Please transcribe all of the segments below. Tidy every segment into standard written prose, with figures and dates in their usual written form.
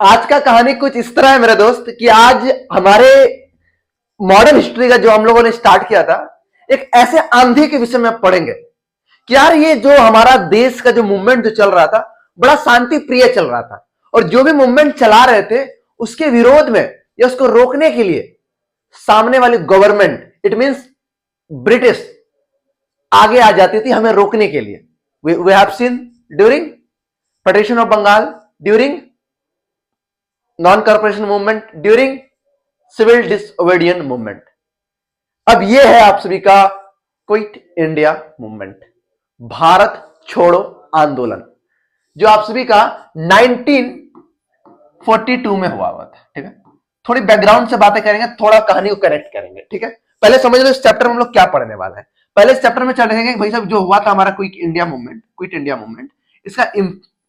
आज का कहानी कुछ इस तरह है मेरे दोस्त कि आज हमारे मॉडर्न हिस्ट्री का जो हम लोगों ने स्टार्ट किया था, एक ऐसे आंधी के विषय में पढ़ेंगे कि यार ये जो हमारा देश का जो मूवमेंट जो चल रहा था, बड़ा शांति प्रिय चल रहा था। और जो भी मूवमेंट चला रहे थे उसके विरोध में या उसको रोकने के लिए सामने वाली गवर्नमेंट, इट मींस ब्रिटिश, आगे आ जाती थी हमें रोकने के लिए। We have seen during partition of Bengal, during non cooperation movement, during civil disobedient movement. अब यह है आप सभी का क्विट इंडिया मूवमेंट, भारत छोड़ो आंदोलन, जो आप सभी का 1942 में हुआ था। ठीक है, थोड़ी बैकग्राउंड से बातें करेंगे, थोड़ा कहानी को कनेक्ट करेंगे। ठीक है, पहले समझ लो इस चैप्टर में हम लोग क्या पढ़ने वाले हैं। पहले इस चैप्टर में चढ़ेंगे भाई साहब जो हुआ था हमारा क्विट इंडिया मूवमेंट, इसका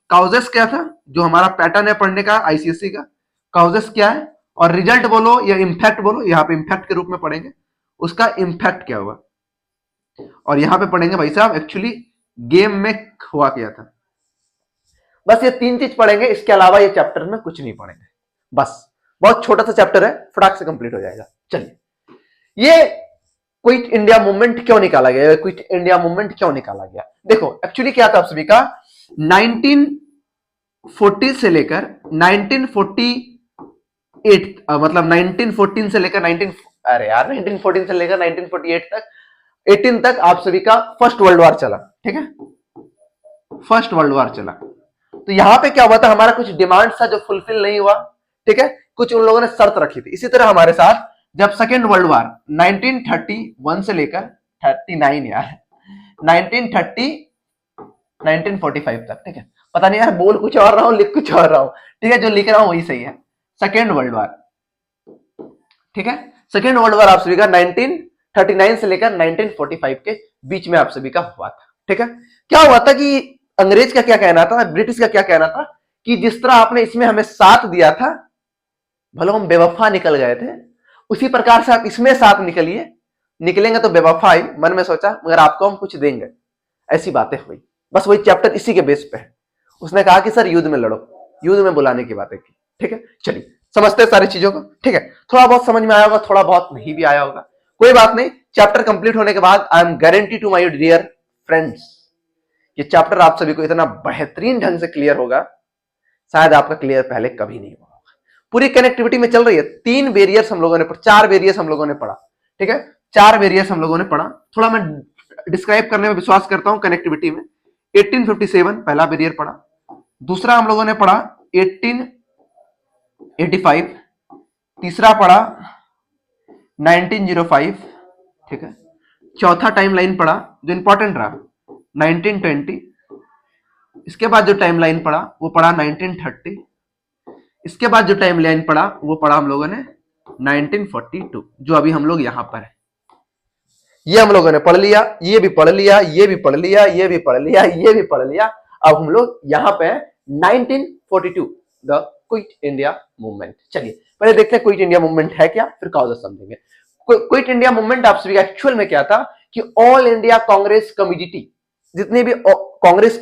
काउजेस क्या था, जो हमारा पैटर्न है पढ़ने का आईसीएसई का, काउजेस क्या है, और रिजल्ट बोलो या इंपैक्ट बोलो, यहां पे इंपैक्ट के रूप में पढ़ेंगे उसका इंपैक्ट क्या हुआ। और यहां पे पढ़ेंगे भाई साहब एक्चुअली गेम में हुआ क्या था। बस ये तीन चीज पढ़ेंगे, इसके अलावा ये चैप्टर में कुछ नहीं पढ़ेंगे। बस बहुत छोटा सा चैप्टर है, फटाक से कंप्लीट हो जाएगा। चलिए, ये क्विट इंडिया मूवमेंट क्यों निकाला गया, क्विट इंडिया मूवमेंट क्यों निकाला गया। देखो एक्चुअली क्या था आप सभी का, 1940 से लेकर 1948 मतलब 1914 से लेकर 1914 से लेकर 1948 तक 18 तक आप सभी का फर्स्ट वर्ल्ड वॉर चला। ठीक है, फर्स्ट वर्ल्ड वॉर चला। तो यहां पे क्या हुआ था, हमारा कुछ डिमांड था जो फुलफिल नहीं हुआ। ठीक है, कुछ उन लोगों ने शर्त रखी थी। इसी तरह हमारे साथ जब सेकेंड वर्ल्ड वॉर 1931 से लेकर 39 यार 1930 1945 तक, ठीक है, पता नहीं यार बोल कुछ और रहा हूं लिख कुछ और रहा हूं। ठीक है, जो लिख रहा हूं वही सही है। सेकेंड वर्ल्ड वॉर, ठीक है, सेकेंड वर्ल्ड वॉर आप सभी का 1939 से लेकर 1945 के बीच में आप सभी का हुआ था। ठीक है, क्या हुआ था कि अंग्रेज का क्या कहना था, ब्रिटिश का क्या कहना था कि जिस तरह आपने इसमें हमें साथ दिया था, भले हम बेवफा निकल गए थे, उसी प्रकार से आप इसमें साथ निकलिए, निकलेंगे तो बेवफा ही, मन में सोचा मगर आपको हम कुछ देंगे। ऐसी बातें हुई। बस वही चैप्टर इसी के बेस पे है। उसने कहा कि सर युद्ध में लड़ो, युद्ध में बुलाने की बातें की। ठीक है, चलिए समझते हैं सारी चीजों को। ठीक है, थोड़ा बहुत समझ में आया होगा, थोड़ा बहुत नहीं भी आया होगा, कोई बात नहीं। चैप्टर कंप्लीट होने के बाद I am guarantee to my dear friends, ये चैप्टर आप सभी को इतना बेहतरीन ढंग से क्लियर होगा, शायद आपका क्लियर पहले कभी नहीं हुआ होगा। पूरी कनेक्टिविटी में चल रही है। 3 वेरियर्स हम लोगों ने, 4 वेरियर्स हम लोगों ने पढ़ा। ठीक है, 4 वेरियर्स हम लोगों ने पढ़ा। थोड़ा मैं डिस्क्राइब करने में विश्वास करता हूं कनेक्टिविटी में। 1857 पहला बैरियर पढ़ा, दूसरा हम लोगों ने पढ़ा 1885, तीसरा पढ़ा 1905, ठीक है, चौथा टाइम लाइन पढ़ा जो इंपॉर्टेंट रहा 1920, इसके बाद जो टाइम लाइन पढ़ा वो पढ़ा 1930, इसके बाद जो टाइम लाइन पढ़ा वो पढ़ा हम लोगों ने 1942, जो अभी हम लोग यहां पर है। ये हम लोगों ने पढ़ लिया, ये भी पढ़ लिया, ये भी पढ़ लिया, ये भी पढ़ लिया, ये भी पढ़ लिया। अब हम लोग यहां पे 1942 द क्विट इंडिया मूवमेंट। चलिए पहले देखते हैं क्विट इंडिया मूवमेंट है क्या, फिर काउजेस समझेंगे। क्विट इंडिया मूवमेंट आप सभी का एक्चुअल में क्या था कि ऑल इंडिया कांग्रेस कमिटी, जितने भी कांग्रेस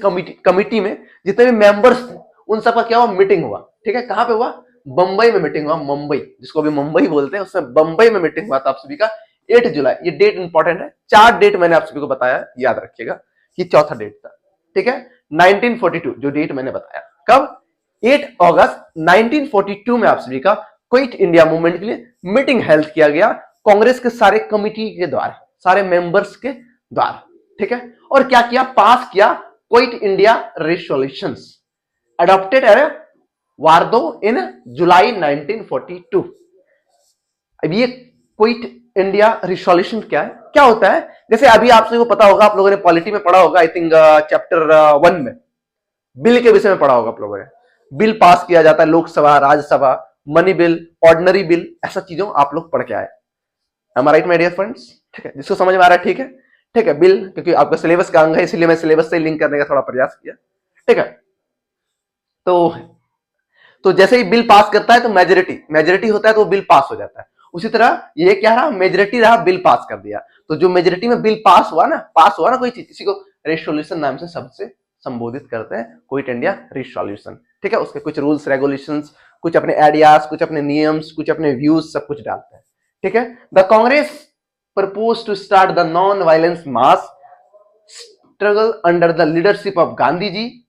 कमिटी में जितने भी मेंबर्स थे उन सबका क्या हुआ, मीटिंग हुआ। ठीक है, कहां पे हुआ, बंबई में मीटिंग हुआ। मुंबई, जिसको अभी मुंबई बोलते हैं, उसमें बंबई में मीटिंग हुआ था आप सभी का 8 जुलाई। ये डेट इंपॉर्टेंट है, 4 डेट मैंने आप सभी को बताया, याद रखिएगा, ये चौथा डेट था। ठीक है, 1942 जो डेट मैंने बताया, कब, 8 अगस्त 1942 में आप सभी का क्विट इंडिया मूवमेंट के लिए मीटिंग हेल्थ किया गया कांग्रेस के सारे कमिटी के द्वारा, सारे मेंबर्स के द्वारा। ठीक है, और क्या किया, पास किया quit India resolutions adopted at Wardha in July 1942। अब ये क्विट इंडिया रिजोल्यूशन क्या है, क्या होता है, जैसे अभी आप सबको पता होगा, आप लोगों ने पॉलिटी में पढ़ा होगा, आई थिंक चैप्टर 1 में बिल के विषय में पढ़ा होगा आप लोगों ने। बिल पास किया जाता है, Lok Sabha, Rajya Sabha, money bill, ordinary bill, ऐसा चीजों आप लोग पढ़ के आए। Am I right my dear friends. ठीक है, जिसको समझ में आ रहा है ठीक है। ठीक है, बिल क्योंकि आपका सिलेबस का अंग है, इसलिए मैं सिलेबस से लिंक करने का थोड़ा प्रयास किया। ठीक है, तो जैसे ही बिल पास करता है तो मेजोरिटी होता है तो बिल पास हो जाता है। उसी तरह ये क्या रहा, मेजोरिटी रहा, बिल पास कर दिया। तो जो मेजोरिटी में बिल पास हुआ ना कोई चीज, इसी को रेजोल्यूशन नाम से सबसे संबोधित करते हैं, क्विट इंडिया रेजोल्यूशन। ठीक है, उसके कुछ रूल्स रेगुलेशंस, कुछ अपने आइडियाज, कुछ अपने नियम्स, कुछ अपने व्यूज, सब कुछ डालते हैं। ठीक है। The Congress propose to start the non violence mass struggle under the leadership of Gandhi ji.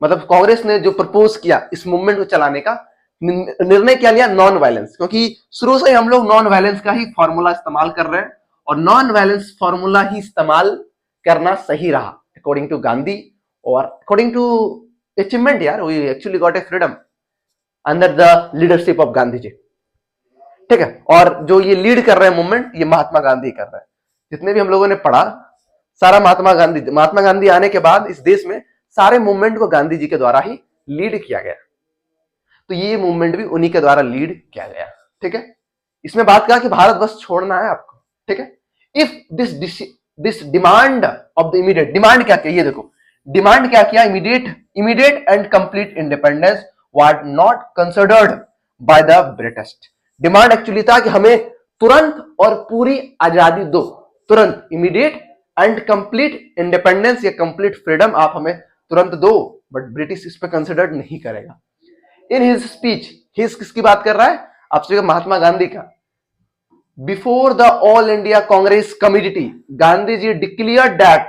मतलब कांग्रेस ने जो प्रपोज किया इस मूवमेंट को चलाने का निर्णय क्या लिया, नॉन वायलेंस, क्योंकि शुरू से ही हम लोग नॉन वायलेंस का ही फॉर्मूला इस्तेमाल कर रहे हैं और नॉन वायलेंस फॉर्मूला ही इस्तेमाल करना सही रहा अकॉर्डिंग टू गांधी और अकॉर्डिंग टू अचीवमेंट। यार we actually got a freedom under the leadership of Gandhi ji. ठीक है। और जो ये लीड कर रहे हैं मूवमेंट, ये महात्मा गांधी कर रहे हैं। जितने भी हम लोगों ने पढ़ा सारा महात्मा गांधी आने के बाद इस देश में सारे मूवमेंट को गांधी जी के द्वारा ही लीड किया गया। तो ये मूवमेंट भी उन्हीं के द्वारा लीड किया गया। ठीक है। इसमें बात कहा कि भारत बस छोड़ना है आपको। ठीक है। If this demand of the immediate, demand क्या किया, ये देखो डिमांड क्या किया, immediate and complete independence was not considered by the British. Demand actually था कि हमें तुरंत और पूरी आजादी दो, तुरंत इमीडिएट एंड कंप्लीट इंडिपेंडेंस या कंप्लीट फ्रीडम आप हमें तुरंत दो, बट ब्रिटिश इस पर कंसिडर्ड नहीं करेगा। इन हिज स्पीच, हिज किसकी बात कर रहा है, आपसे महात्मा गांधी का, before the All India Congress Committee, Gandhi ji declared that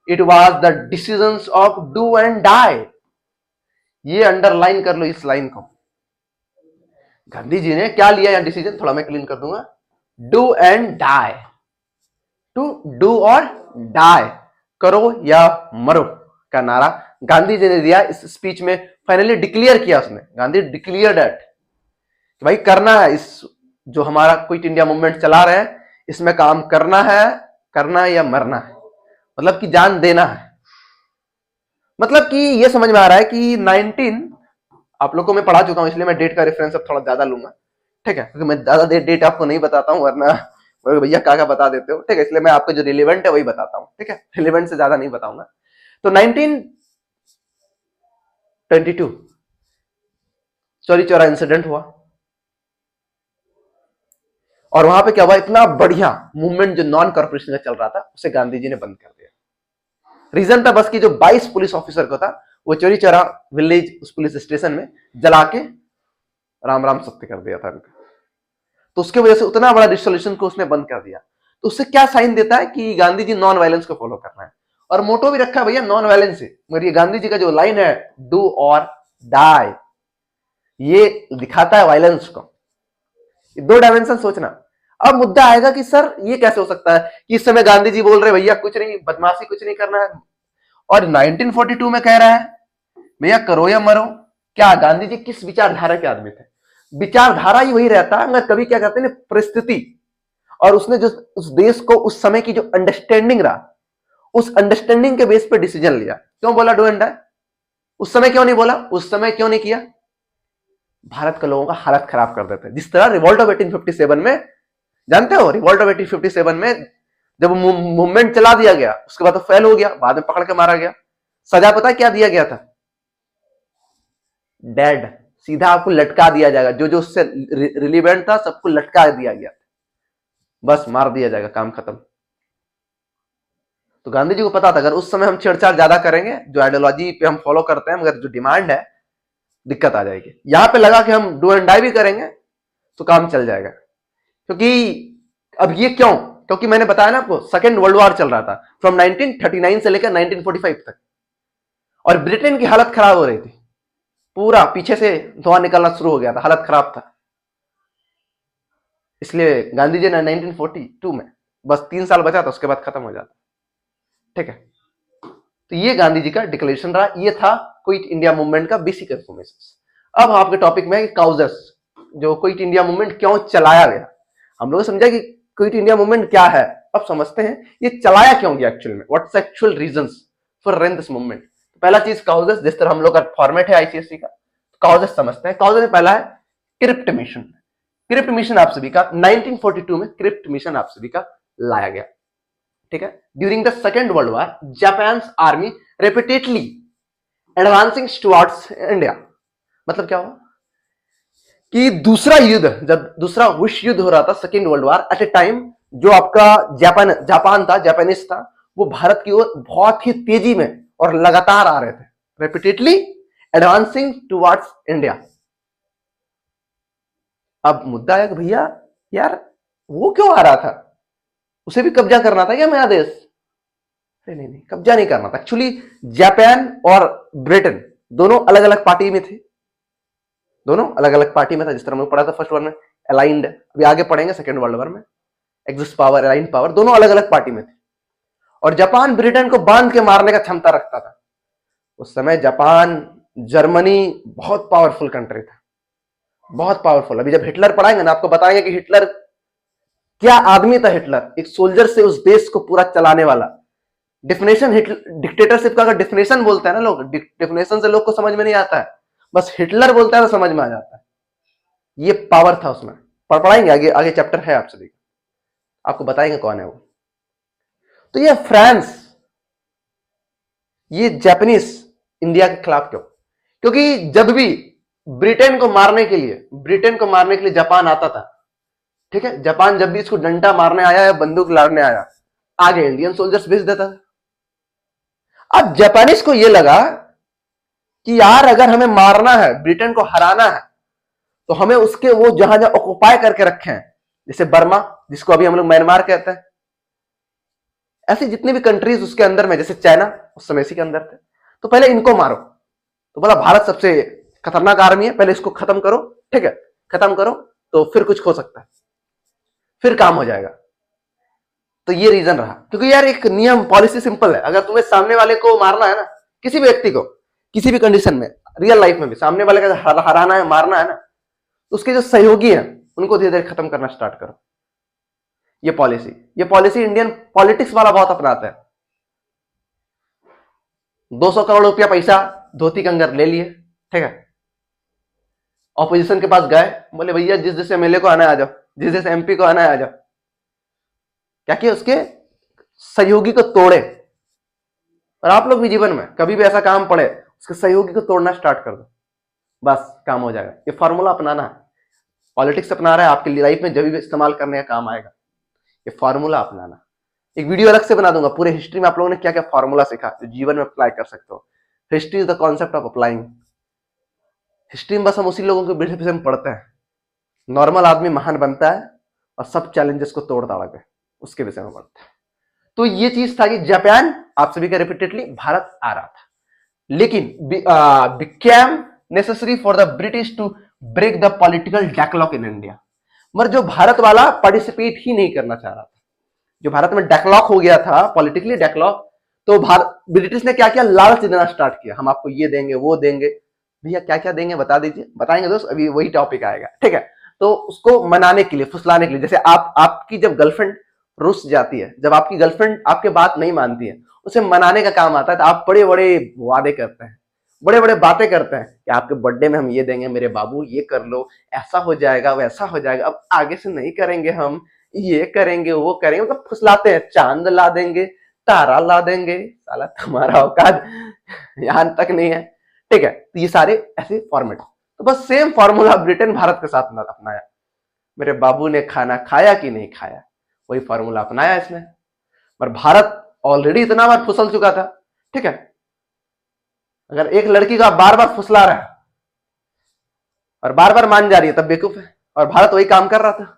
it was the decisions of do and die. ये अंडरलाइन कर लो इस लाइन को। गांधी जी ने क्या लिया यहां डिसीजन, थोड़ा मैं क्लीन कर दूंगा, do and die, to do और डाई, करो या मरो का नारा गांधी जी ने दिया इस स्पीच में। फाइनली डिक्लेयर किया उसने, गांधी डिक्लेयर दैट कि भाई करना है, इस जो हमारा क्विट इंडिया मूवमेंट चला रहे हैं इसमें काम करना है या मरना है, मतलब कि जान देना है। मतलब कि ये समझ में आ रहा है कि 19 आप लोगों को मैं पढ़ा चुका हूं, इसलिए मैं डेट का रेफरेंस अब थोड़ा ज्यादा लूंगा। ठीक है, क्योंकि मैं ज्यादा डेट आपको नहीं बताता हूं, वरना भैया क्या बता देते हो। ठीक है, इसलिए मैं आपको जो रिलेवेंट है वही बताता हूं। ठीक है, रिलेवेंट से ज्यादा नहीं बताऊंगा। तो 1922 चौरी चौरा इंसिडेंट हुआ और वहां पे क्या हुआ, इतना बढ़िया मूवमेंट जो नॉन कॉर्पोरेशन का चल रहा था उसे गांधी जी ने बंद कर दिया। रीजन था बस कि जो 22 पुलिस ऑफिसर को था वो चौरी चौरा विलेज उस पुलिस स्टेशन में जला के राम राम सत्य कर दिया था उनका। तो उसके वजह से उतना बड़ा डिसोल्यूशन को उसने बंद कर दिया। तो उससे क्या साइन देता है कि गांधी जी नॉन वायलेंस को फॉलो करना है और मोटो भी रखा है भैया नॉन वायलेंस से। मगर ये गांधी जी का जो लाइन है डू और डाई, ये दिखाता है वायलेंस को। दो डायमेंशन सोचना। अब मुद्दा आएगा कि सर ये कैसे हो सकता है कि इस समय गांधी जी बोल रहे भैया कुछ नहीं, बदमाशी कुछ नहीं करना है, और 1942 में कह रहा है भैया करो या मरो। क्या गांधी जी किस विचारधारा के आदमी थे? विचारधारा ही वही रहता है, मगर कभी क्या कहते हैं परिस्थिति, और उसने जो उस देश को उस समय की जो अंडरस्टैंडिंग रहा उस अंडरस्टैंडिंग के बेस पे डिसीजन लिया। क्यों बोला डू एंड डाई? उस समय क्यों नहीं बोला, उस समय क्यों नहीं किया? भारत के लोगों का हालत खराब कर देते। जिस तरह रिवॉल्ट ऑफ 1857 में, जानते हो रिवॉल्ट ऑफ 1857 में जब मूवमेंट चला दिया गया उसके बाद तो फेल हो गया, बाद में पकड़ के मारा गया। सजा पता क्या दिया गया था? डेड, सीधा आपको लटका दिया जाएगा। जो जो उससे रिलेवेंट था सबको लटका दिया गया, बस मार दिया जाएगा, काम खत्म। तो गांधी जी को पता था अगर उस समय हम छेड़छाड़ ज्यादा करेंगे, जो आइडियोलॉजी पे हम फॉलो करते हैं, मगर जो डिमांड है दिक्कत आ जाएगी। यहां पे लगा कि हम डू एंड डाई भी करेंगे तो काम चल जाएगा। क्योंकि अब ये क्यों, क्योंकि मैंने बताया ना आपको सेकेंड वर्ल्ड वॉर चल रहा था फ्रॉम 1939 से लेकर 1945 तक, और ब्रिटेन की हालत खराब हो रही थी, पूरा पीछे से धुआं निकलना शुरू हो गया था, हालत खराब था। इसलिए गांधी जी ने 1942 में, बस 3 साल बचा था उसके बाद खत्म हो जाता। ठीक है, तो ये गांधी जी का डिक्लेरेशन रहा। ये था क्विट इंडिया मूवमेंट का बेसिक इन्फॉर्मेशन। अब आपके टॉपिक में काउजेस, जो क्विट इंडिया मूवमेंट क्यों चलाया गया। हम लोग समझा कि क्विट इंडिया मूवमेंट क्या है, अब समझते हैं ये चलाया क्यों गया एक्चुअल में, what's actual reasons for run this movement. पहला चीज काउजेस, जिस तरह हम लोग का फॉर्मेट है आईसीएससी का, काउजेस समझते हैं। काउजेस में पहला है क्रिप्ट मिशन। क्रिप्ट मिशन आप सभी का 1942 में क्रिप्ट मिशन आप सभी का लाया गया। ठीक है, during the second world war Japan army repeatedly advancing towards India. मतलब क्या हुआ कि दूसरा युद्ध, जब दूसरा विश्व युद्ध हो रहा था second world war, at a time जो आपका जापान था, जापानीज था, वो भारत की ओर बहुत ही तेजी में और लगातार आ रहे थे, रिपीटेडली एडवांसिंग टुवर्ड्स इंडिया। अब मुद्दा है कि भैया यार वो क्यों आ रहा था, उसे भी कब्जा करना था क्या मेरा देश? अरे नहीं नहीं, कब्जा नहीं करना था। एक्चुअली जापान और ब्रिटेन दोनों अलग अलग पार्टी में थे, दोनों अलग अलग पार्टी में था। जिस तरह हमने पढ़ा था फर्स्ट वर्ल्ड में अलाइंड, अभी आगे पढ़ेंगे सेकेंड वर्ल्ड वॉर में एक्सिस पावर, अलाइंड पावर, दोनों अलग अलग पार्टी में थे। और जापान ब्रिटेन को बांध के मारने का क्षमता रखता था। उस समय जापान, जर्मनी बहुत पावरफुल कंट्री था, बहुत पावरफुल। अभी जब हिटलर पढ़ाएंगे ना आपको बताएंगे कि हिटलर क्या आदमी था। हिटलर एक सोल्जर से उस देश को पूरा चलाने वाला। डिफिनेशन डिक्टेटरशिप का अगर डिफिनेशन बोलते हैं ना लोग, डिफिनेशन से लोग को समझ में नहीं आता है, बस हिटलर बोलता है तो समझ में आ जाता है। ये पावर था उसमें। पढ़ाएंगे आगे, आगे चैप्टर है आपसे, देखिए आपको बताएंगे कौन है वो। तो ये फ्रांस, ये जापानीज इंडिया के खिलाफ क्यों? क्योंकि जब भी ब्रिटेन को मारने के लिए जापान आता था, ठीक है, जापान जब भी इसको डंडा मारने आया या बंदूक लड़ने आया, आगे इंडियन सोल्जर्स भेज देता था। अब जापानीज को यह लगा कि यार अगर हमें मारना है, ब्रिटेन को हराना है, तो हमें उसके वो जहां जहां ऑक्युपाई करके रखे हैं, जैसे बर्मा जिसको अभी हम लोग म्यांमार कहते हैं, ऐसी जितनी भी कंट्रीज उसके अंदर में, जैसे चाइना उस समय इसी के अंदर थे, तो पहले इनको मारो। तो बोला भारत सबसे खतरनाक आर्मी है, पहले इसको खत्म करो, ठीक है, खत्म करो तो फिर कुछ हो सकता है, फिर काम हो जाएगा। तो ये रीजन रहा। क्योंकि यार एक नियम, पॉलिसी सिंपल है, अगर तुम्हें सामने वाले को मारना है ना, किसी भी व्यक्ति को, किसी भी कंडीशन में, रियल लाइफ में भी सामने वाले का हराना है, मारना है ना, तो उसके जो सहयोगी हैं उनको धीरे धीरे खत्म करना स्टार्ट करो। ये पॉलिसी इंडियन पॉलिटिक्स वाला बहुत अपनाता है। 200 करोड़ रुपया पैसा धोती कंगर ले लिए, ठीक है, ऑपोजिशन के पास गए, बोले भैया जिस जिस एमएलए को आना है आ जाओ, जिस जिस एमपी को आना है आ जाओ। क्या किया? उसके सहयोगी को तोड़े। और आप लोग भी जीवन में कभी भी ऐसा काम पड़े, उसके सहयोगी को तोड़ना स्टार्ट कर दो, बस काम हो जाएगा। ये फॉर्मूला अपनाना है, पॉलिटिक्स अपना रहा है, आपके लाइफ में जब भी इस्तेमाल करने का काम आएगा, ये फॉर्मूला अपनाना। एक वीडियो अलग से बना दूंगा, पूरे हिस्ट्री में आप लोगों ने क्या क्या फॉर्मूला सीखा जो जीवन में अप्लाई कर सकते हो। History is the concept of applying. History में बस हम उसी लोगों के विषय में पढ़ते हैं। नॉर्मल आदमी महान बनता है और सब चैलेंजेस को तोड़ ताड़ के उसके विषय में पढ़ते हैं। तो ये चीज था कि जापान, आप सभी का रिपीटेडली भारत आ रहा था, लेकिन became necessary for the British to break the political deadlock in India. मगर जो भारत वाला पार्टिसिपेट ही नहीं करना चाह रहा था, जो भारत में डेडलॉक हो गया था, पॉलिटिकली डेडलॉक, तो ब्रिटिश ने क्या किया? लालच देना स्टार्ट किया, हम आपको ये देंगे वो देंगे। भैया क्या क्या देंगे बता दीजिए, बताएंगे दोस्त, अभी वही टॉपिक आएगा, ठीक है। तो उसको मनाने के लिए, फुसलाने के लिए, जैसे आपकी जब गर्लफ्रेंड रुस जाती है, जब आपकी गर्लफ्रेंड आपके बात नहीं मानती है, उसे मनाने का काम आता है। तो आप बड़े बड़े वादे करते हैं, बड़े बड़े बातें करते हैं कि आपके बर्थडे में हम ये देंगे, मेरे बाबू ये कर लो, ऐसा हो जाएगा वैसा हो जाएगा, अब आगे से नहीं करेंगे, हम ये करेंगे वो करेंगे, मतलब फुसलाते हैं। चांद ला देंगे, तारा ला देंगे, साला तुम्हारा औकात यहां तक नहीं है, ठीक है। तो ये सारे ऐसे फॉर्मेट, तो बस सेम फॉर्मूला ब्रिटेन भारत के साथ अपनाया। मेरे बाबू ने खाना खाया कि नहीं खाया, वही फॉर्मूला अपनाया इसने। पर भारत ऑलरेडी इतना बार फुसल चुका था, ठीक है। अगर एक लड़की का बार बार फुसला रहा है और बार बार मान जा रही है तब बेवकूफ है। और भारत वही काम कर रहा था,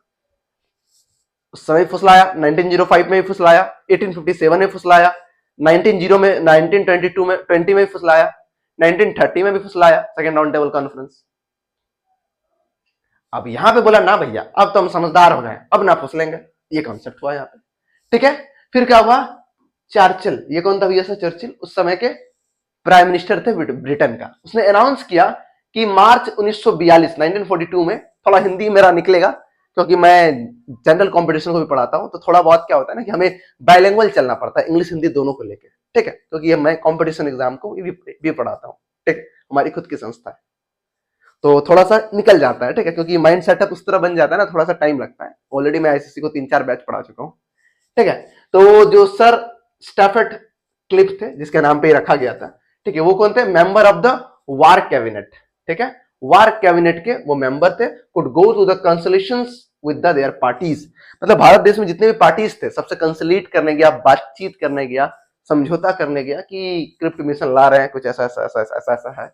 उस समय फुसलाया, 1905 में भी फुसलाया, 1857 में फुसलाया, 1920 में, 1922 में, 20 में भी फुसलाया, 1930 में भी फुसलाया, सेकेंड राउंड टेबल कॉन्फ्रेंस। अब यहां पे बोला ना भैया अब तो हम समझदार हो गए, अब ना फुसलेंगे, ये कॉन्सेप्ट हुआ यहाँ पे, ठीक है। फिर क्या हुआ? चर्चिल, ये कौन था भैया? चर्चिल उस समय के प्राइम मिनिस्टर थे ब्रिटेन का। उसने अनाउंस किया कि मार्च 1942 में, थोड़ा हिंदी मेरा निकलेगा क्योंकि मैं जनरल कंपटीशन को भी पढ़ाता हूं, तो थोड़ा बहुत क्या होता है ना कि हमें बाइलिंगुअल चलना पड़ता है, इंग्लिश हिंदी दोनों को लेकर, ठीक है, क्योंकि मैं कंपटीशन एग्जाम को भी पढ़ाता हूं, ठीक, हमारी खुद की संस्था है, तो थोड़ा सा निकल जाता है, ठीक है, क्योंकि माइंड सेटअप उस तरह बन जाता है ना, थोड़ा सा टाइम लगता है। ऑलरेडी मैं आईसीसी को 3-4 बैच पढ़ा चुका हूं, ठीक है। तो जो सर स्टैफर्ड क्लिफ थे, जिसके नाम पे रखा गया था, ठीक है, वो कौन थे? Member of the war cabinet, ठीक है, वार कैबिनेट के वो मेंबर थे। Could go to the consolations with their parties, मतलब भारत देश में जितने भी पार्टीज थे सबसे कंसोलेट करने गया, बातचीत करने गया, समझौता करने गया कि क्रिप्ट मिशन ला रहे हैं, कुछ ऐसा ऐसा ऐसा ऐसा ऐसा है।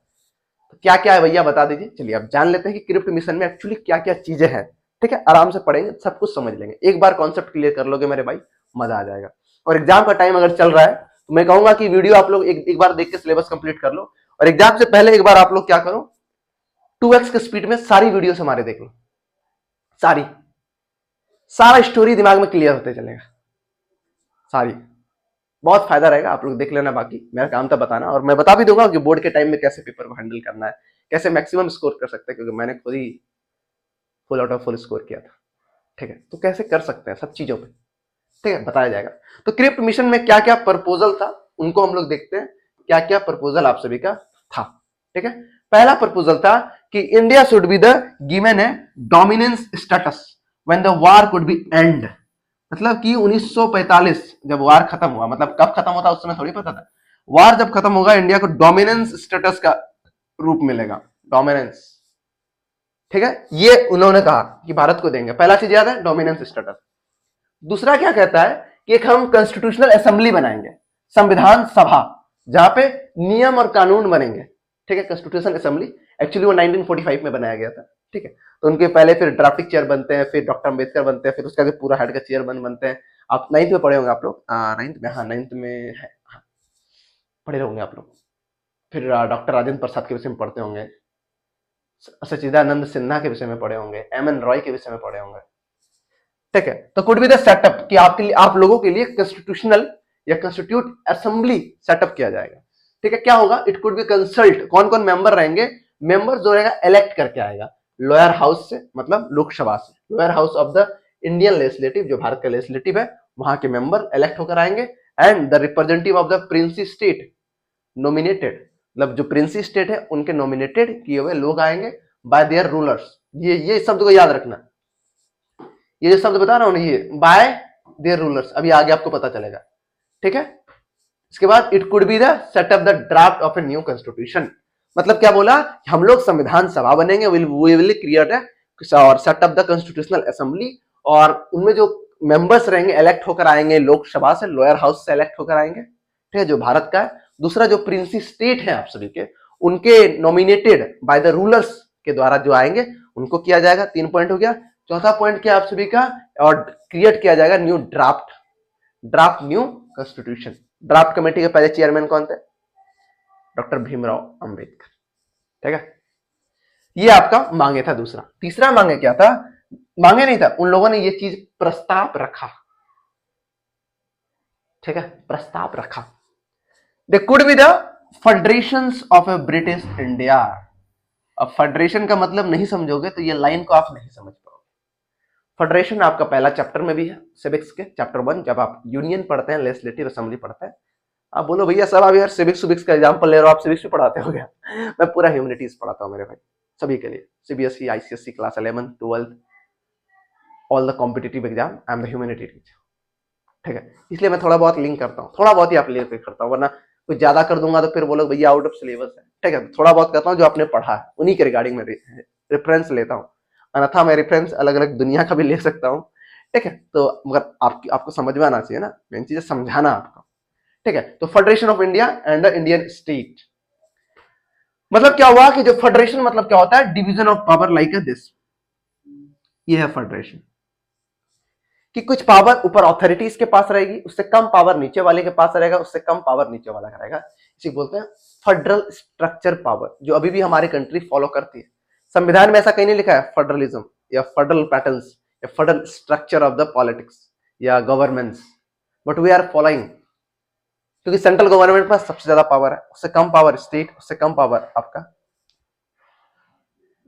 क्या क्या है भैया बता दीजिए। चलिए अब जान लेते हैं कि क्रिप्ट मिशन में एक्चुअली क्या क्या चीजें हैं। ठीक है, आराम से पढ़ेंगे, सब कुछ समझ लेंगे। एक बार कॉन्सेप्ट क्लियर कर लोगे मेरे भाई, मजा आ जाएगा। और एग्जाम का टाइम अगर चल रहा है तो मैं कहूंगा कि वीडियो आप लोग एक बार देख के सिलेबस कंप्लीट कर लो, और एग्जाम से पहले एक बार आप लोग क्या करो, 2x के स्पीड में सारी वीडियोस हमारे देख लो, सारा स्टोरी दिमाग में क्लियर होते चलेगा, सारी। बहुत फायदा रहेगा, आप लोग देख लेना। बाकी मेरा काम था बताना, और मैं बता भी दूंगा कि बोर्ड के टाइम में कैसे पेपर को हैंडल करना है, कैसे मैक्सिमम स्कोर कर सकते हैं, क्योंकि मैंने खुद ही full out of full score किया था। ठीक है, तो कैसे कर सकते हैं सब चीजों पे, ठीक है, बताया जाएगा। तो क्रिप्ट मिशन में क्या क्या प्रपोजल था उनको हम लोग देखते हैं, क्या क्या प्रपोजल आप सभी का था। ठीक है, पहला प्रपोजल था कि India should be the given A dominance status when the war could be and. मतलब कि 1945 जब वार खत्म हुआ, मतलब कब खत्म होता उस समय थोड़ी पता था, वार जब खत्म होगा इंडिया को डोमिनेंस स्टेटस का रूप मिलेगा, डोमिनेंस। ठीक है, ये उन्होंने कहा कि भारत को देंगे। पहला चीज याद है, डोमिनेंस स्टेटस। दूसरा क्या कहता है कि एक हम कॉन्स्टिट्यूशनल असेंबली बनाएंगे, संविधान सभा, जहां पे नियम और कानून बनेंगे। ठीक है, कॉन्स्टिट्यूशन असेंबली एक्चुअली वो 1945 में बनाया गया था। ठीक है, तो उनके पहले फिर ड्राफ्टिंग चेयर बनते हैं, फिर डॉक्टर अम्बेडकर बनते हैं, फिर उसका पूरा हेड का चेयरमैन बनते हैं। आप 9th में पढ़े होंगे आप लोग, 9th में, हाँ 9th में है, हाँ, पढ़े होंगे आप लोग। फिर डॉक्टर राजेंद्र प्रसाद के विषय में पढ़ते होंगे, सच्चिदानंद सिन्हा के विषय में पढ़े होंगे, एम.एन. रॉय के विषय में पढ़े होंगे। ठीक है, तो कुड बी द सेटअप कि आपके लिए, आप लोगों के लिए कॉन्स्टिट्यूशनल या कॉन्स्टिट्यूट असेंबली सेटअप किया जाएगा। ठीक है, क्या होगा, इट कुड बी कंसल्ट, कौन कौन मेंबर रहेंगे, मेंबर जो रहेगा इलेक्ट करके आएगा लोअर हाउस से, मतलब लोकसभा से, lower house of the Indian legislative, जो भारत का लेजिस्लेटिव है, वहां के मेंबर इलेक्ट होकर आएंगे। And the representative of the Princy state nominated, मतलब जो प्रिंसी स्टेट है उनके नॉमिनेटेड किए हुए लोग आएंगे बाय देयर रूलर्स। ये शब्द को याद रखना, ये जो शब्द बता रहा हूं ना, ये बाय देयर रूलर्स, अभी आगे आपको पता चलेगा। ठीक है, इसके बाद it could be the setup the draft of a new constitution. मतलब क्या बोला, हम लोग संविधान सभा बनेंगे, वी विल क्रिएट और सेटअप द कॉन्स्टिट्यूशनल असेंबली, और उनमें जो मेंबर्स रहेंगे इलेक्ट होकर आएंगे लोकसभा से, लोअर हाउस से इलेक्ट होकर आएंगे। ठीक है, जो भारत का है। दूसरा जो प्रिंसी स्टेट है आप सभी के, उनके नॉमिनेटेड बाय द रूलर्स के द्वारा जो आएंगे उनको किया जाएगा। 3 पॉइंट हो गया। चौथा पॉइंट क्या आप सभी का, और क्रिएट किया जाएगा new draft new constitution. Draft committee के पहले चेयरमैन कौन थे, डॉक्टर भीमराव अंबेडकर। ठीक है, ये आपका मांगे था दूसरा। तीसरा मांगे क्या था, मांगे नहीं था, उन लोगों ने ये चीज प्रस्ताव रखा। ठीक है, प्रस्ताव रखा, they could be the federations of A British India. अब फेडरेशन का मतलब नहीं समझोगे तो ये लाइन को आप नहीं समझ पाओगे। फेडरेशन आपका पहला चैप्टर में भी है, सिविक्स के चैप्टर 1, जब आप यूनियन पढ़ते हैं, लेजिस्लेटिव असेंबली पढ़ते हैं। आप बोलो भैया सब आप यार सिविक्स का एग्जांपल ले रहे हो, आप सिविक्स भी पढ़ाते हो क्या? मैं पूरा ह्यूमैनिटीज पढ़ाता हूँ मेरे भाई, सभी के लिए, CBSE, ICSE, class 11, 12, all the competitive exam, I am the humanity teacher. ठीक है, इसलिए मैं थोड़ा बहुत लिंक करता हूँ, थोड़ा बहुत ही आप लिंक करता हूँ, वरना कुछ ज्यादा कर दूंगा तो फिर बोलो भैया आउट ऑफ सिलेबस है। ठीक है, थोड़ा बहुत करता हूँ जो आपने पढ़ा है उन्हीं के रिगार्डिंग में रेफरेंस लेता हूँ, अन्यथा मैं रेफरेंस अलग अलग दुनिया का भी ले सकता हूँ। ठीक है, तो मगर आपको समझ में आना चाहिए ना, मेन चीज समझाना आपको। ठीक है, तो federation of India and the Indian state, मतलब क्या हुआ कि जो फेडरेशन मतलब क्या होता है, division of power like this. ये है फेडरेशन, कि कुछ पावर ऊपर ऑथोरिटीज के पास रहेगी, उससे कम पावर नीचे वाले के पास रहेगा, उससे कम पावर नीचे वाला का रहेगा। इसी बोलते हैं फेडरल स्ट्रक्चर पावर, जो अभी भी हमारी कंट्री फॉलो करती है। संविधान में ऐसा कहीं नहीं लिखा है फेडरलिज्म या फेडरल पैटर्न्स या federal structure of the politics या governance, but we are following, क्योंकि सेंट्रल गवर्नमेंट पास सबसे ज्यादा पावर है, उससे कम पावर स्टेट, उससे कम पावर आपका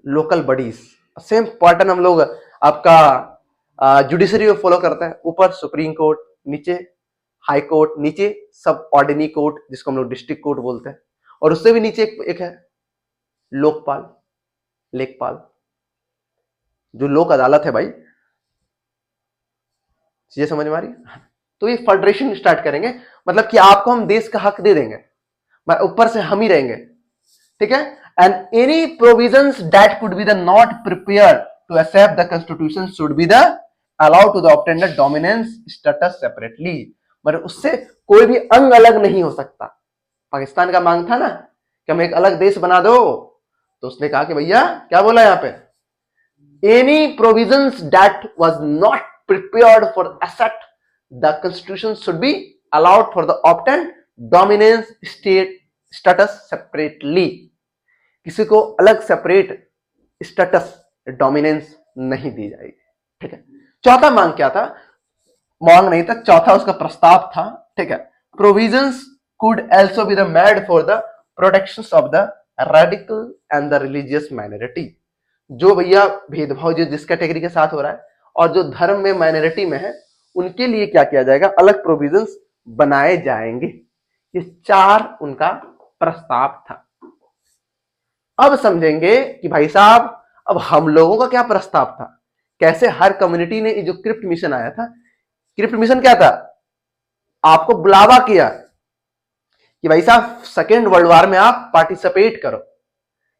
लोकल बॉडीज। सेम पैटर्न हम लोग आपका जुडिशरी में फॉलो करते हैं, ऊपर सुप्रीम कोर्ट, नीचे हाई कोर्ट, नीचे सब ऑर्डिनरी कोर्ट जिसको हम लोग डिस्ट्रिक्ट कोर्ट बोलते हैं, और उससे भी नीचे एक है लोकपाल, लेखपाल, जो लोक अदालत है भाई। चीजें समझ में आ रही है? तो ये फेडरेशन स्टार्ट करेंगे, मतलब कि आपको हम देश का हक दे देंगे, ऊपर से हम ही रहेंगे। ठीक है, and any provisions that could be the not prepared to accept the constitution should be the allowed to the obtain the dominance status separately. मतलब उससे कोई भी अंग अलग नहीं हो सकता। पाकिस्तान का मांग था ना कि हम एक अलग देश बना दो, तो उसने कहा कि भैया क्या बोला यहां पे, any provisions that was not prepared for accept the constitution should be allowed for the obtain dominance state status separately. किसी को अलग सेपरेट स्टेटस डोमिनेंस नहीं दी जाएगी। ठीक है, चौथा मांग क्या था, मांग नहीं था, चौथा उसका प्रस्ताव था। ठीक है, provisions could also be the made for the protection of the radical and the religious minority. जो भैया भेदभाव जो जिस कैटेगरी के साथ हो रहा है और जो धर्म में माइनॉरिटी में है, उनके लिए क्या किया जाएगा, अलग प्रोविजंस बनाए जाएंगे। ये चार उनका प्रस्ताव था। अब समझेंगे कि भाई साहब अब हम लोगों का क्या प्रस्ताव था, कैसे हर कम्युनिटी ने जो क्रिप्ट मिशन आया था, क्रिप्ट मिशन क्या था, आपको बुलावा किया कि भाई साहब सेकेंड वर्ल्ड वॉर में आप पार्टिसिपेट करो,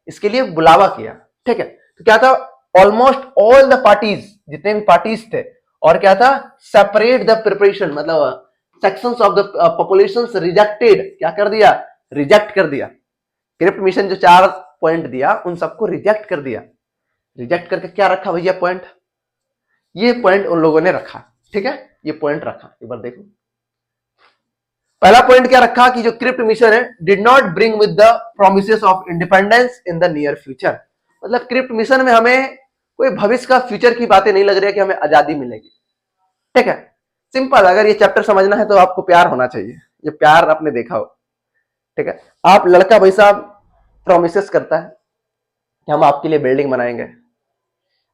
इसके लिए बुलावा किया। ठीक है, तो क्या था, ऑलमोस्ट ऑल द पार्टीज, जितने भी पार्टीज थे, और क्या था, सेपरेट द प्रिपरेशन, मतलब sections of the population rejected, क्या कर दिया, रिजेक्ट कर दिया। क्रिप्ट मिशन जो 4 पॉइंट दिया उन सबको रिजेक्ट कर दिया। रिजेक्ट करके क्या रखा भैया पॉइंट, ये पॉइंट उन लोगों ने रखा। ठीक है, ये पॉइंट रखा, एक बार देखो। पहला पॉइंट क्या रखा कि जो क्रिप्ट मिशन है did not bring with the promises of independence in the near future. मतलब क्रिप्ट मिशन में हमें कोई भविष्य का, फ्यूचर की बातें नहीं लग रही है कि हमें आजादी मिलेगी। ठीक है, सिंपल, अगर ये चैप्टर समझना है तो आपको प्यार होना चाहिए, ये प्यार आपने देखा हो। ठीक है, आप लड़का भाई साहब प्रोमिसेस करता है कि हम आपके लिए बिल्डिंग बनाएंगे,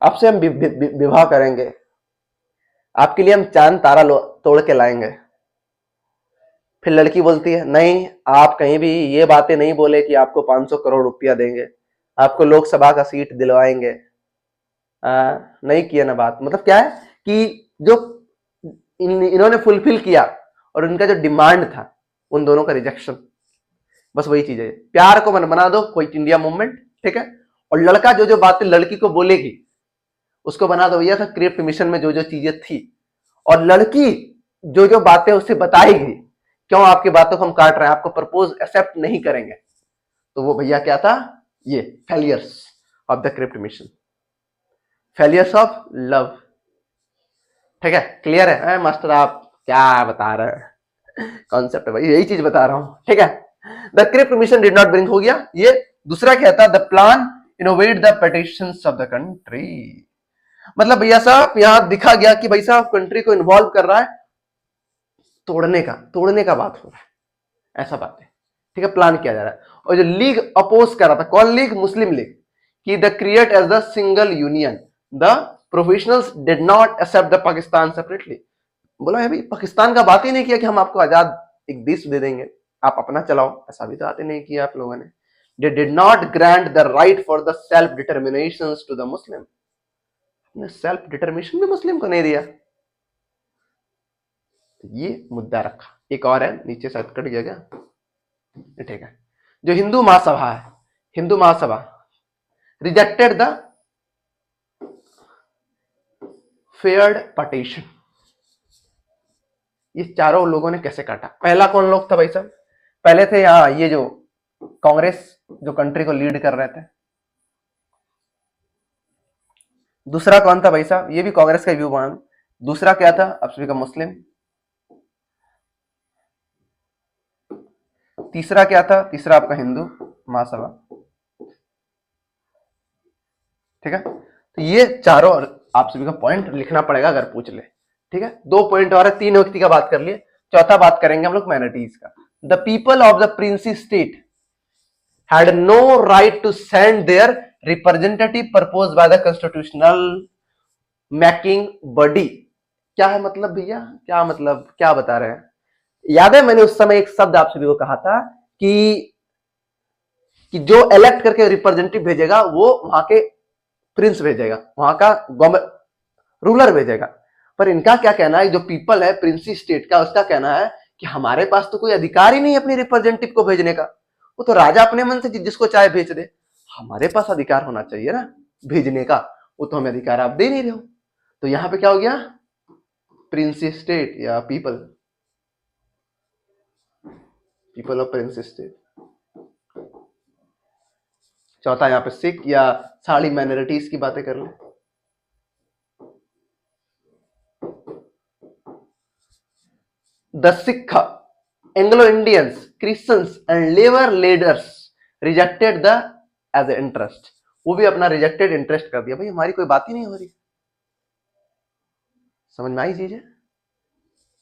आपसे हम विवाह करेंगे, आपके लिए हम चांद तारा तोड़ के लाएंगे। फिर लड़की बोलती है नहीं, आप कहीं भी ये बातें नहीं बोले कि आपको 500 करोड़ रुपया देंगे, आपको लोकसभा का सीट दिलवाएंगे। नहीं किया ना बात, मतलब क्या है कि जो इन्होंने फुलफिल किया और उनका जो डिमांड था उन दोनों का रिजेक्शन, बस वही चीज है। प्यार को बना दो क्विट इंडिया मूवमेंट। ठीक है, और लड़का जो जो बातें लड़की को बोलेगी उसको बना दो भैया क्रिप्ट मिशन में जो जो चीजें थी, और लड़की जो जो बातें उससे बताएगी, क्यों आपकी बातों को हम काट रहे हैं, आपको प्रपोज एक्सेप्ट नहीं करेंगे, तो वो भैया क्या था, ये failures of the crypt mission, failures of love. ठीक है, क्लियर है मास्टर, आप क्या बता रहे हैं, कॉन्सेप्ट है भाई, यही चीज बता रहा हूं। ठीक है, the crypt mission did not bring, हो गया ये। दूसरा क्या था, the plan innovate the petitions of the country. मतलब भैया साहब यहां दिखा गया कि भाई साहब कंट्री को इन्वॉल्व कर रहा है, तोड़ने का बात हो रहा है, ऐसा बात है। ठीक है, प्लान किया जा रहा है। और जो लीग अपोज कर रहा था, कौन लीग, मुस्लिम लीग, कि the create as the single union, the professionals did not accept the Pakistan separately. बोला है भाई, पाकिस्तान का बात ही नहीं किया कि हम आपको आजाद एक देश दे देंगे, आप अपना चलाओ, ऐसा भी तो बात ही नहीं किया आप लोगों ने। They did not grant the right for the self determination to the Muslim, self determination भी मुस्लिम को नहीं दिया। ये मुद्दा रखा। एक और है, नीचे शायद कट गया क्या, ठीक है, जो हिंदू महासभा है, Hindu Mahasabha rejected the फेयर्ड petition. ये चारों लोगों ने कैसे काटा, पहला कौन लोग था भाई साहब, पहले थे यहाँ ये जो कांग्रेस जो कंट्री को लीड कर रहे थे। दूसरा कौन था भाई साहब, ये भी कांग्रेस का व्यू मान। दूसरा क्या था, आप सभी का मुस्लिम। तीसरा क्या था, तीसरा आपका हिंदू महासभा। ठीक है, तो ये चारों आप सभी का पॉइंट लिखना पड़ेगा अगर पूछ ले। ठीक है, 2 पॉइंट और है, 3 व्यक्ति का बात कर लिए, चौथा बात करेंगे हम लोग माइनॉरिटीज का। The people of the Princy state had no right to send their representative proposed by the constitutional making body। क्या है मतलब भैया, क्या मतलब, क्या बता रहे हैं, याद है मैंने उस समय एक शब्द आप सभी को कहा था कि जो इलेक्ट करके रिप्रेजेंटेटिव भेजेगा वो वहां के प्रिंस भेजेगा, वहां का गवर्नमेंट रूलर भेजेगा। पर इनका क्या कहना है, जो पीपल है प्रिंसी स्टेट का, उसका कहना है कि हमारे पास तो कोई अधिकार ही नहीं अपने रिप्रेजेंटेटिव को भेजने का, वो तो राजा अपने मन से जिसको चाहे भेज दे, हमारे पास अधिकार होना चाहिए ना भेजने का, वो तो हमें अधिकार आप दे नहीं रहे हो। तो यहां पे क्या हो गया, प्रिंसी स्टेट या पीपल ऑफ प्रिंसी स्टेट। चौथा यहाँ पे सिख या साड़ी माइनॉरिटीज की बातें कर लें। The Sikh, Anglo Indians, Christians and labour leaders rejected the as a interest, वो भी अपना रिजेक्टेड इंटरेस्ट कर दिया। भाई हमारी कोई बात ही नहीं हो रही। समझ में आई चीज है?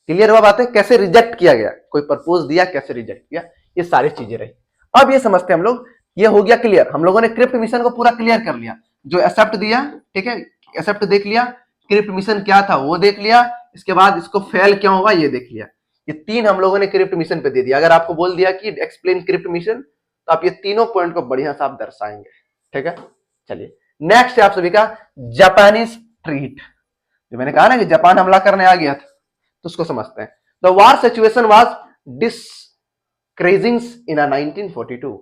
क्लियर हुआ बात है? कैसे रिजेक्ट किया गया, कोई प्रपोज दिया, कैसे रिजेक्ट किया, ये सारी चीजें रही। अब ये समझते हैं हम लोग, ये हो गया क्लियर। हम लोगों ने क्रिप्ट मिशन को पूरा क्लियर कर लिया। जो एक्सेप्ट दिया, ठीक है, एक्सेप्ट देख लिया, क्रिप्ट मिशन क्या था वो देख लिया, इसके बाद इसको फेल क्यों हुआ ये देख लिया। ये तीन हम लोगों ने क्रिप्ट मिशन पे दे दिया। अगर आपको बोल दिया कि एक्सप्लेन क्रिप्ट मिशन, तो आप ये तीनों पॉइंट को बढ़िया से आप दर्शाएंगे। ठीक है, चलिए नेक्स्ट है आप सभी का जापानीज थ्रेट। जो मैंने कहा ना कि जापान हमला करने आ गया था, तो उसको समझते हैं। The war situation was discouraging in 1942।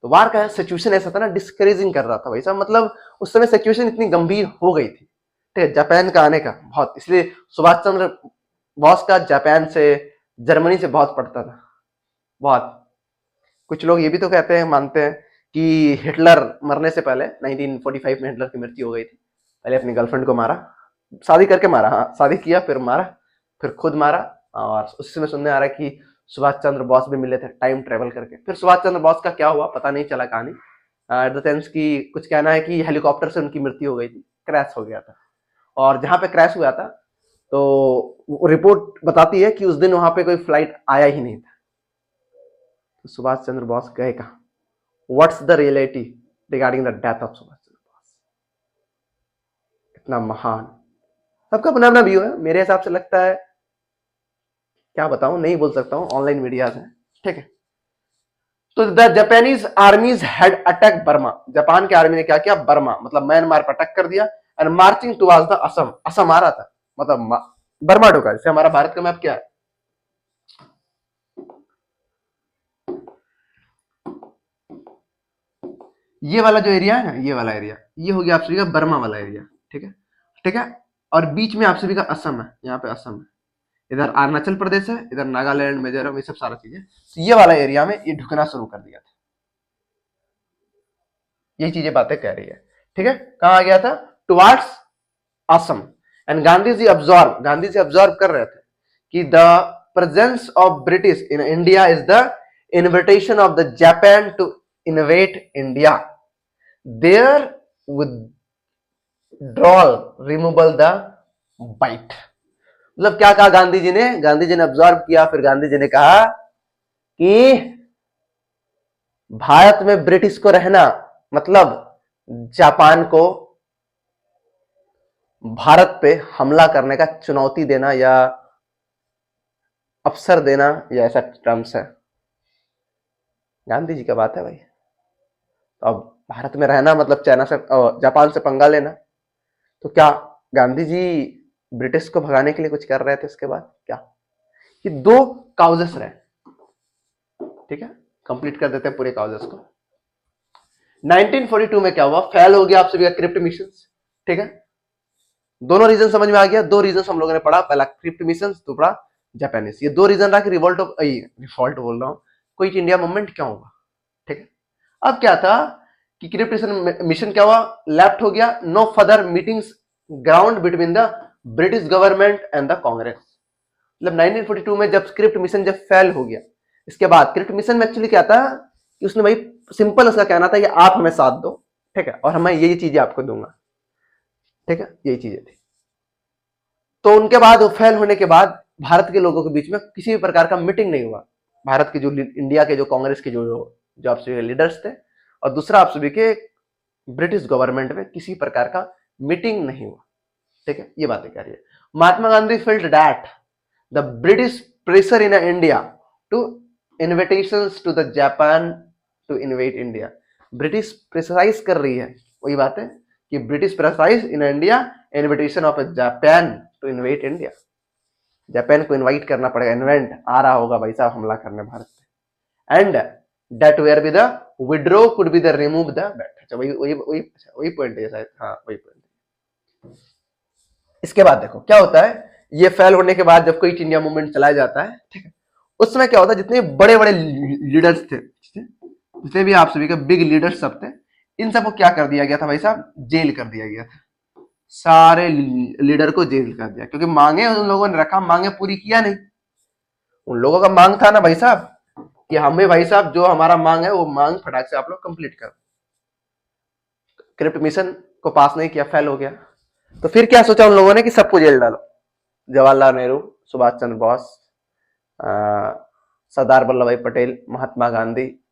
तो वार का सिचुएशन ऐसा था ना, डिस्करेजिंग कर रहा था भाई साहब, मतलब उस समय सिचुएशन इतनी गंभीर हो गई थी, ठीक है, जापान का आने का बहुत। इसलिए सुभाष चंद्र बोस का जापान से, जर्मनी से बहुत पड़ता था, बहुत। कुछ लोग ये भी तो कहते हैं, मानते हैं कि हिटलर मरने से पहले 1945 में हिटलर की मृत्यु हो गई थी। पहले अपनी गर्लफ्रेंड को मारा, शादी करके मारा, हाँ शादी किया फिर मारा, फिर खुद मारा। और उस समय सुनने आ रहा है कि सुभाष चंद्र बोस भी मिले थे टाइम ट्रेवल करके। फिर सुभाष चंद्र बोस का क्या हुआ पता नहीं चला कहानी। एट द सेंस की कुछ कहना है कि हेलीकॉप्टर से उनकी मृत्यु हो गई थी, क्रैश हो गया था। और जहां पे क्रैश हुआ था तो रिपोर्ट बताती है कि उस दिन वहां पे कोई फ्लाइट आया ही नहीं था। तो सुभाष चंद्र बोस गए कहा? What's the reality regarding the death of Subhash Chandra Bose? इतना महान, सबका अपना अपना व्यू है। मेरे हिसाब से लगता है, क्या बताऊं, नहीं बोल सकता हूं, ऑनलाइन मीडिया है, ठीक है। तो the Japanese आर्मीज had attack Burma. Japan की आर्मी ने क्या किया? बर्मा मतलब म्यांमार पर अटैक कर दिया। And marching towards the Assam, Assam आ रहा था, मतलब बर्मा ढुका। जैसे हमारा भारत का मैप क्या है, ये वाला जो एरिया है ना, ये वाला एरिया, ये हो गया आप सभी का बर्मा वाला एरिया, ठीक है, ठीक है। और बीच में आप सभी का असम है, यहाँ पे असम है, इधर अरुणाचल प्रदेश है, इधर नागालैंड, मिजोरम, ये सब सारा चीजें। तो ये वाला एरिया में ये ढुकना शुरू कर दिया था। ये चीजें बातें कह रही है, ठीक है। कहां आ गया था? Towards Assam. And Gandhi ji observe कर रहे थे कि the presence of British in India is the invitation of the Japan to invade India. Their withdrawal removal the bait. मतलब क्या कहा गांधी जी ने? गांधी जी ने ऑब्जर्व किया, फिर गांधी जी ने कहा कि भारत में ब्रिटिश को रहना मतलब जापान को भारत पे हमला करने का चुनौती देना या अवसर देना, या ऐसा टर्म्स है। गांधी जी का बात है भाई। तो अब भारत में रहना मतलब चाइना से, जापान से पंगा लेना। तो क्या गांधी जी ब्रिटिश को भगाने के लिए कुछ कर रहे थे? इसके बाद क्या, ये दो काउजेस रहे, ठीक है, कंप्लीट कर देते हैं पूरे काउजेस को। 1942 में क्या हुआ? फेल हो गया आप सभी का क्रिप्ट मिशन, ठीक है। दोनों रीजन समझ में आ गया। दो रीजन हम लोगों ने पढ़ा, पहला क्रिप्ट मिशन, दूसरा जापानीज। ये दो रीजन रहा कि रिवॉल्ट बोल रहा हूं, क्विट इंडिया मूवमेंट क्यों हुआ, ठीक है। अब क्या था कि क्रिप्ट मिशन क्या हुआ? लेफ्ट हो गया। No further meetings ground between the British government and the Congress. मतलब 1942 में जब स्क्रिप्ट मिशन जब फेल हो गया, इसके बाद क्रिप्ट मिशन में एक्चुअली क्या था कि उसने भाई सिंपल उसका कहना था कि आप हमें साथ दो, ठीक है, और मैं ये चीजें आपको दूंगा, ठीक है, यही चीजें थी। तो उनके बाद फेल होने के बाद भारत के लोगों के बीच में किसी भी प्रकार का मीटिंग नहीं हुआ। भारत के जो इंडिया के जो कांग्रेस के जो आप सभी लीडर्स थे, और दूसरा आप सभी के ब्रिटिश गवर्नमेंट में किसी प्रकार का मीटिंग नहीं हुआ, ठीक है। ये बातें कह रही है। Mahatma Gandhi felt that the British pressure in India to invitations to the Japan to invade India. British pressurise कर रही है, वही बात है कि British pressurise in India invitation of Japan to invade India. Japan को इनवाइट करना पड़ेगा, इन्वेंट आ रहा होगा भाई साहब हमला करने भारत पे। And that were be the withdraw could be the remove the bait. अच्छा वही पॉइंट है शायद, हाँ वही पॉइंट। इसके बाद देखो क्या होता है, ये फेल होने के बाद जब क्विट इंडिया मूवमेंट चला जाता है, ठीक है, उस समय क्या होता है, जितने बड़े बड़े लीडर्स थे, जितने भी आप सभी के बिग लीडर्स सब थे, इन सबको क्या कर दिया गया था भाई साहब, जेल कर दिया गया था। सारे लीडर को जेल कर दिया, क्योंकि मांगे उन लोगों ने रखा, मांगे पूरी किया नहीं। उन लोगों का मांग था ना भाई साहब कि हमें भाई साहब जो हमारा मांग है वो मांग फटाक से आप लोग कंप्लीट कर। क्रिप्ट मिशन को पास नहीं किया, फेल हो गया। तो फिर क्या सोचा उन लोगों ने कि सबको जेल डालो। जवाहरलाल नेहरू, सुभाष चंद्र बोस, सरदार वल्लभ भाई पटेल, महात्मा गांधी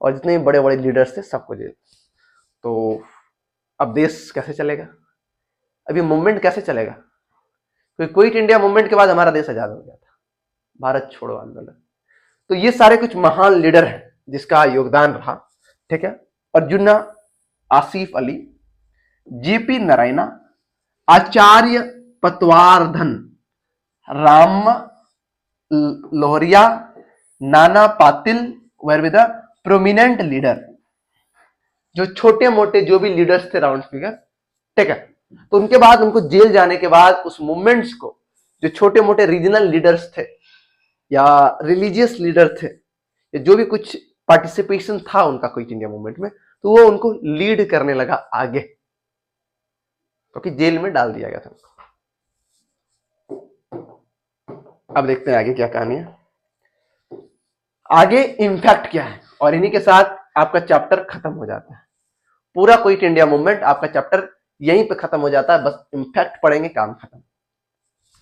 और जितने बड़े बड़े लीडर्स थे सबको जेल। तो अब देश कैसे चलेगा, अभी मूवमेंट कैसे चलेगा? क्योंकि क्विट इंडिया मूवमेंट के बाद हमारा देश आजाद हो गया था, भारत छोड़ो आंदोलन। तो ये सारे कुछ महान लीडर हैं जिसका योगदान रहा, ठीक है। Arjuna Asif Ali, JP Narayana, Acharya Patwardhan, Ram Lohia, Nana Patil were with the prominent leader. जो छोटे मोटे जो भी लीडर्स थे राउंड फिगर, ठीक है। तो उनके बाद उनको जेल जाने के बाद उस मूवमेंट्स को जो छोटे मोटे रीजनल लीडर्स थे या रिलीजियस लीडर थे या जो भी कुछ पार्टिसिपेशन था उनका क्विट इंडिया मूवमेंट में, तो वो उनको लीड करने लगा आगे, क्योंकि जेल में डाल दिया गया था। अब देखते हैं आगे क्या कहानी है, आगे इम्पैक्ट क्या है, और इन्हीं के साथ आपका चैप्टर खत्म हो जाता है। पूरा क्विट इंडिया मूवमेंट आपका चैप्टर यहीं पे खत्म हो जाता है, बस इम्पैक्ट पढ़ेंगे, काम खत्म।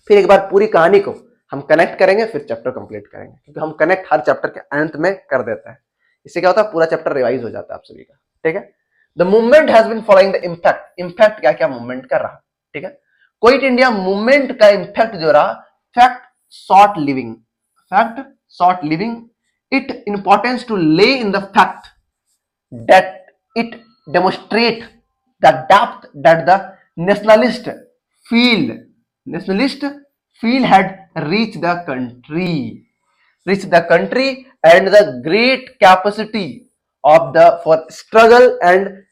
फिर एक बार पूरी कहानी को हम कनेक्ट करेंगे, फिर चैप्टर कंप्लीट करेंगे, क्योंकि हम कनेक्ट हर चैप्टर के अंत में कर देते हैं। इससे क्या होता है, पूरा चैप्टर रिवाइज हो जाता है आप सभी का, ठीक है। The movement has been following the impact. Impact क्या क्या मूवमेंट कर रहा, ठीक है। क्विट इंडिया मूवमेंट का इम्पैक्ट जो रहा, fact short living, fact short living, it importance to lay in the fact that it demonstrate the depth that the nationalist feel had reached the country and the great capacity of the for struggle and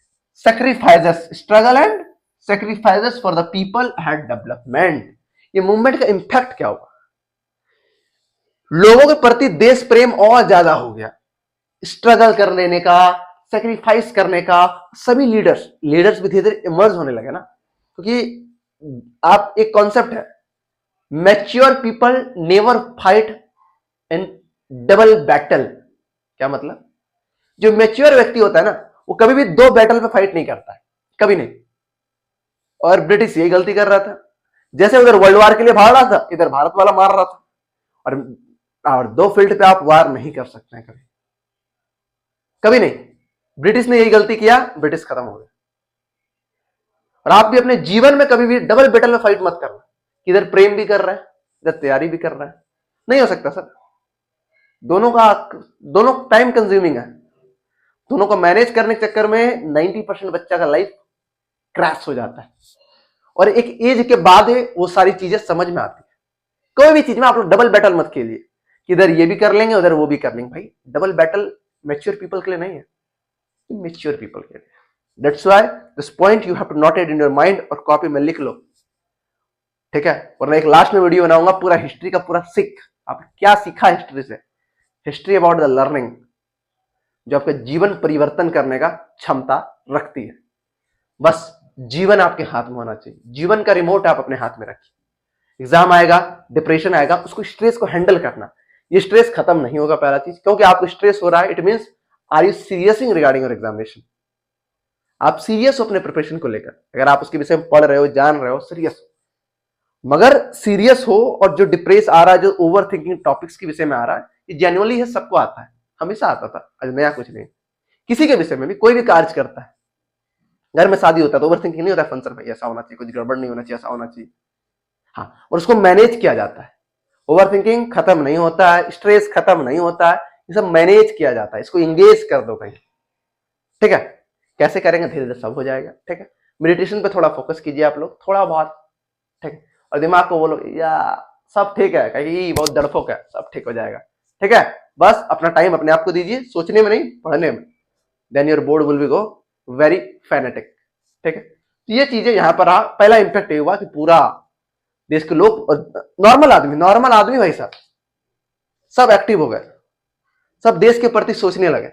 sacrifices for the people had development। ये movement का impact क्या हुआ, लोगों के प्रति देश प्रेम और ज्यादा हो गया, स्ट्रगल कर लेने का, सेक्रीफाइस करने का। सभी लीडर्स भी धीरे धीरे इमर्ज होने लगे ना, क्योंकि आप एक कॉन्सेप्ट है, mature people never fight in double battle. क्या मतलब, जो मैच्योर व्यक्ति होता है ना, वो कभी भी दो बैटल पे फाइट नहीं करता है, कभी नहीं। और ब्रिटिश यही गलती कर रहा था, जैसे उधर वर्ल्ड वार के लिए भाग रहा था, इधर भारत वाला मार रहा था। और दो फील्ड पे आप वार नहीं कर सकते हैं, कभी नहीं। ब्रिटिश ने यही गलती किया, ब्रिटिश खत्म हो गया। और आप भी अपने जीवन में कभी भी डबल बैटल में फाइट मत करना, इधर प्रेम भी कर रहा है, इधर तैयारी भी कर रहा है, नहीं हो सकता सर। दोनों टाइम कंज्यूमिंग है, दोनों को मैनेज करने के चक्कर में 90% बच्चा का लाइफ क्रैश हो जाता है। और एक एज के बाद वो सारी चीजें समझ में आती है। कोई भी चीज में आप लोग डबल बैटल मत खेलिए, इधर ये भी कर लेंगे उधर वो भी कर लेंगे। भाई डबल बैटल मैच्योर पीपल के लिए नहीं है, मैच्योर पीपल के लिए। That's why this point you have to note it in your mind, और कॉपी में लिख लो, ठीक है। वरना एक लास्ट में वीडियो बनाऊंगा पूरा हिस्ट्री का, पूरा सीख आप क्या सीखा हिस्ट्री से, हिस्ट्री अबाउट द लर्निंग, जो आपका जीवन परिवर्तन करने का क्षमता रखती है। बस जीवन आपके हाथ में होना चाहिए, जीवन का रिमोट आप अपने हाथ में रखिए। एग्जाम आएगा, डिप्रेशन आएगा, उसको स्ट्रेस को हैंडल करना। ये स्ट्रेस खत्म नहीं होगा पहला चीज, क्योंकि आपको स्ट्रेस हो रहा है, it means are you serious in regarding your examination. आप सीरियस हो अपने प्रिपरेशन को लेकर, अगर आप उसके विषय में पढ़ रहे हो, जान रहे हो, सीरियस हो। मगर सीरियस हो, और जो डिप्रेस आ रहा है, जो ओवर थिंकिंग टॉपिक्स के विषय में आ रहा है, ये जेन्युइनली है, सबको आता है, हमेशा आता था, आज नया कुछ नहीं। किसी के विषय में भी कोई भी कार्य करता है, घर में शादी होता है तो ओवर थिंकिंग नहीं होता, फंक्शन भाई ऐसा होना चाहिए, कुछ गड़बड़ नहीं होना चाहिए, ऐसा होना चाहिए, हाँ, और उसको मैनेज किया जाता है। ओवर थिंकिंग खत्म नहीं होता है, स्ट्रेस खत्म नहीं होता है, ये सब मैनेज किया जाता है। इसको इंगेज कर दो कहीं, ठीक है। कैसे करेंगे, धीरे धीरे सब हो जाएगा, ठीक है। मेडिटेशन पे थोड़ा फोकस कीजिए आप लोग, थोड़ा बहुत, ठीक है। और दिमाग को बोलो या सब ठीक है, कहीं बहुत डरपोक है, सब ठीक हो जाएगा, ठीक है। बस अपना टाइम अपने आप को दीजिए, सोचने में नहीं, पढ़ने में। Then your board will be go very fanatic, ठीक है। तो ये चीजें यहां पर पहला इंपैक्ट ये हुआ कि पूरा देश के लोग, नॉर्मल आदमी भाई साहब सब एक्टिव हो गए, सब देश के प्रति सोचने लगे,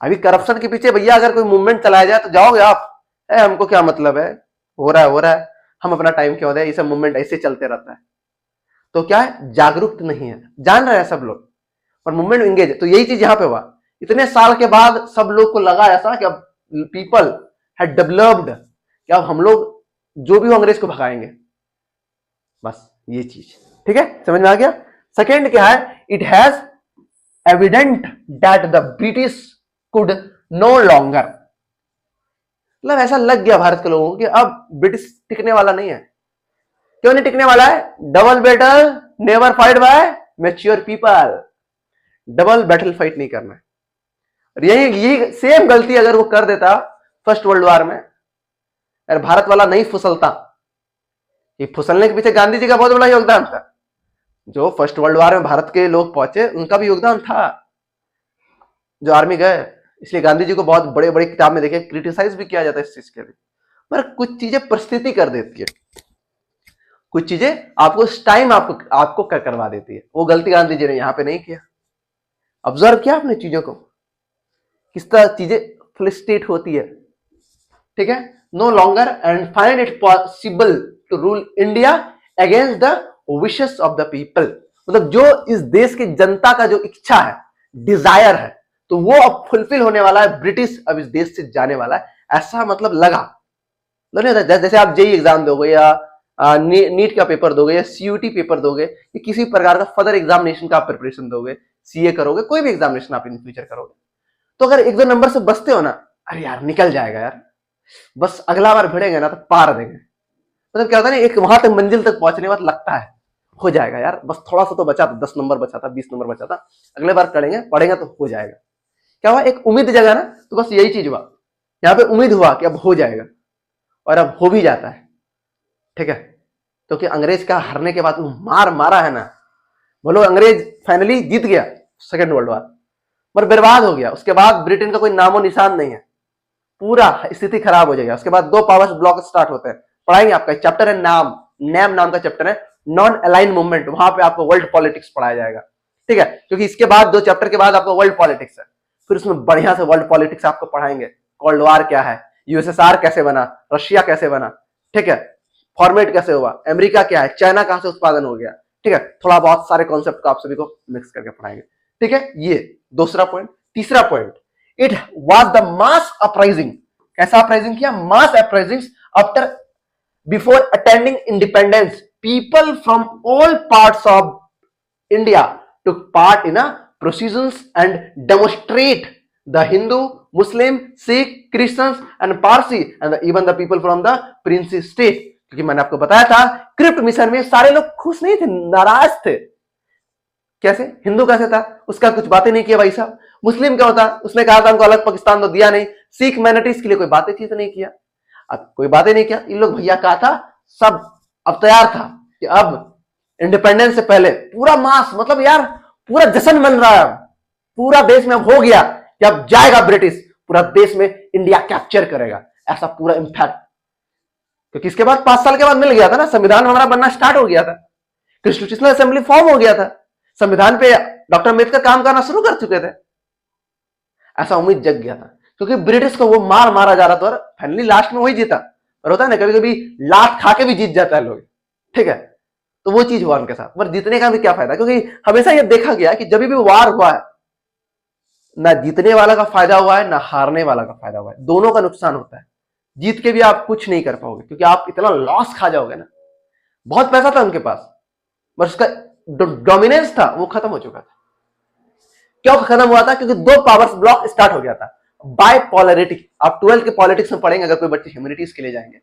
अभी करप्शन के पीछे भैया अगर कोई मूवमेंट चलाया जाए तो जाओगे आप? हमको क्या मतलब है, हो रहा है, हम अपना टाइम क्यों दें, ये सब मूवमेंट ऐसे चलते रहता है। तो क्या है, जागरूक नहीं है, जान रहे हैं सब लोग, पर मूवमेंट एंगेज है। तो यही चीज यहां पे हुआ, इतने साल के बाद सब लोग को लगा ऐसा कि अब पीपल हैड डेवलप्ड, कि अब हम लोग जो भी हो अंग्रेज को भगाएंगे, बस ये चीज। ठीक है, समझ में आ गया। सेकेंड क्या है, it has evident that the British could no longer, मतलब ऐसा लग गया भारत के लोगों को कि अब ब्रिटिश टिकने वाला नहीं है। क्यों नहीं टिकने वाला है? Double battle never fight by mature people, double battle fight नहीं करना है। और यही सेम गलती अगर वो कर देता फर्स्ट वर्ल्ड वॉर में, अगर भारत वाला नहीं फुसलता, ये फुसलने के पीछे गांधी जी का बहुत बड़ा योगदान था। जो फर्स्ट वर्ल्ड वॉर में भारत के लोग पहुंचे उनका भी योगदान था, जो आर्मी गए। इसलिए गांधी जी को बहुत बड़े बड़े किताब में देखे क्रिटिसाइज भी किया जाता है इस चीज के लिए, पर कुछ चीजें परिस्थिति कर देती है, कुछ चीजें आपको टाइम आपको करवा देती है। वो गलती गांधी जी ने यहां पे नहीं किया। ऑब्जर्व किया आपने चीजों को, किस तरह चीजें फ्लस्ट्रेट होती है। ठीक है, no longer and find it possible to rule India against the wishes of the people, मतलब जो इस देश की जनता का जो इच्छा है, डिजायर है, तो वो अब फुलफिल होने वाला है, ब्रिटिश अब इस देश से जाने वाला है, ऐसा मतलब लगा। जैसे आप जेई एग्जाम दोगे या नीट का पेपर दोगे या सीयूटी पेपर दोगे या किसी प्रकार का फर्दर एग्जामिनेशन का आप प्रिपरेशन दोगे, सीए करोगे, कोई भी एग्जामिनेशन आप इन फ्यूचर करोगे, तो अगर एक दो नंबर से बचते हो ना, अरे यार निकल जाएगा यार, बस अगला बार भिड़ेंगे ना तो पार देंगे। मतलब क्या होता है ना, एक वहां तक मंजिल तक पहुंचने के बाद लगता है हो जाएगा यार, बस थोड़ा सा तो बचा था, 10 नंबर बचा था, 20 नंबर बचा था, अगले बार करेंगे, पढ़ेंगे तो हो जाएगा। क्या हुआ, एक उम्मीद जगा ना, तो बस यही चीज हुआ, यहाँ पे उम्मीद हुआ कि अब हो जाएगा, और अब हो भी जाता है। ठीक है, क्योंकि अंग्रेज का हारने के बाद मार मारा है ना, बोलो अंग्रेज फाइनली जीत गया सेकेंड वर्ल्ड वॉर, पर बर्बाद हो गया। उसके बाद ब्रिटेन का कोई नामो निशान नहीं है, पूरा स्थिति खराब हो जाएगा। उसके बाद 2 पावर्स ब्लॉक स्टार्ट होते हैं, पढ़ाएंगे आपका चैप्टर है नाम का चैप्टर है, नॉन अलाइन मूवमेंट, वहां पे आपको वर्ल्ड पॉलिटिक्स पढ़ाया जाएगा। ठीक है, क्योंकि इसके बाद 2 चैप्टर के बाद आपको वर्ल्ड पॉलिटिक्स है, फिर उसमें बढ़िया से वर्ल्ड पॉलिटिक्स आपको पढ़ाएंगे, कोल्ड वॉर क्या है, यूएसएसआर कैसे बना, रशिया कैसे बना, ठीक है, फॉर्मेट कैसे हुआ, अमेरिका क्या है, चाइना कहां से उत्पादन हो गया। ठीक है, थोड़ा बहुत सारे कॉन्सेप्ट को आप सभी को मिक्स करके पढ़ाएंगे। ठीक है, ये दूसरा पॉइंट। तीसरा point, it was the mass uprising, कैसा अपराइजिंग किया, mass uprising after before attending independence, people from all parts of India took part in a processions and demonstrate the Hindu, Muslim, Sikh, Christians and Parsi and even the people from the Prince state। क्योंकि मैंने आपको बताया था crypt mission में सारे लोग खुश नहीं थे, नाराज थे। कैसे, हिंदू कैसे था, उसका कुछ बातें नहीं किया भाई साहब। मुस्लिम क्या होता, उसने कहा था हमको अलग पाकिस्तान तो दिया नहीं। सिख माइनॉरिटीज के लिए कोई बातें चीज नहीं किया, अब कोई बातें नहीं किया। इन लोग भैया कहा था सब अब तैयार था कि अब इंडिपेंडेंस से पहले पूरा मास, मतलब यार पूरा जश्न मन रहा है, पूरा देश में अब हो गया कि अब जाएगा ब्रिटिश, पूरा देश में इंडिया कैप्चर करेगा, ऐसा पूरा इंपैक्ट। क्योंकि इसके बाद 5 साल के बाद मिल गया था ना, संविधान हमारा बनना स्टार्ट हो गया था, कॉन्स्टिट्यूशनल असेंबली फॉर्म हो गया था, संविधान पे डॉक्टर अम्बेडकर काम करना शुरू कर चुके थे, ऐसा उम्मीद जग गया था। क्योंकि ब्रिटिश को वो मारा जा रहा था और फाइनली लास्ट में वही जीता। और होता है ना, कभी कभी लात खा के भी जीत जाता है लोग। ठीक है, तो वो चीज हुआ उनके साथ, पर जीतने का भी क्या फायदा, क्योंकि हमेशा ये देखा गया कि जब भी वार हुआ है, ना जीतने वाला का फायदा हुआ है ना हारने वाला का फायदा हुआ है, दोनों का नुकसान होता है। जीत के भी आप कुछ नहीं कर पाओगे, क्योंकि आप इतना लॉस खा जाओगे ना। बहुत पैसा था उनके पास, बस उसका डोमिनेंस था वो खत्म हो चुका था। क्यों खत्म हुआ था, क्योंकि 2 पावर्स ब्लॉक स्टार्ट हो गया था, बाइपोलैरिटी। आप 12th के पॉलिटिक्स में पढ़ेंगे अगर कोई बच्चे ह्यूमैनिटीज के लिए जाएंगे।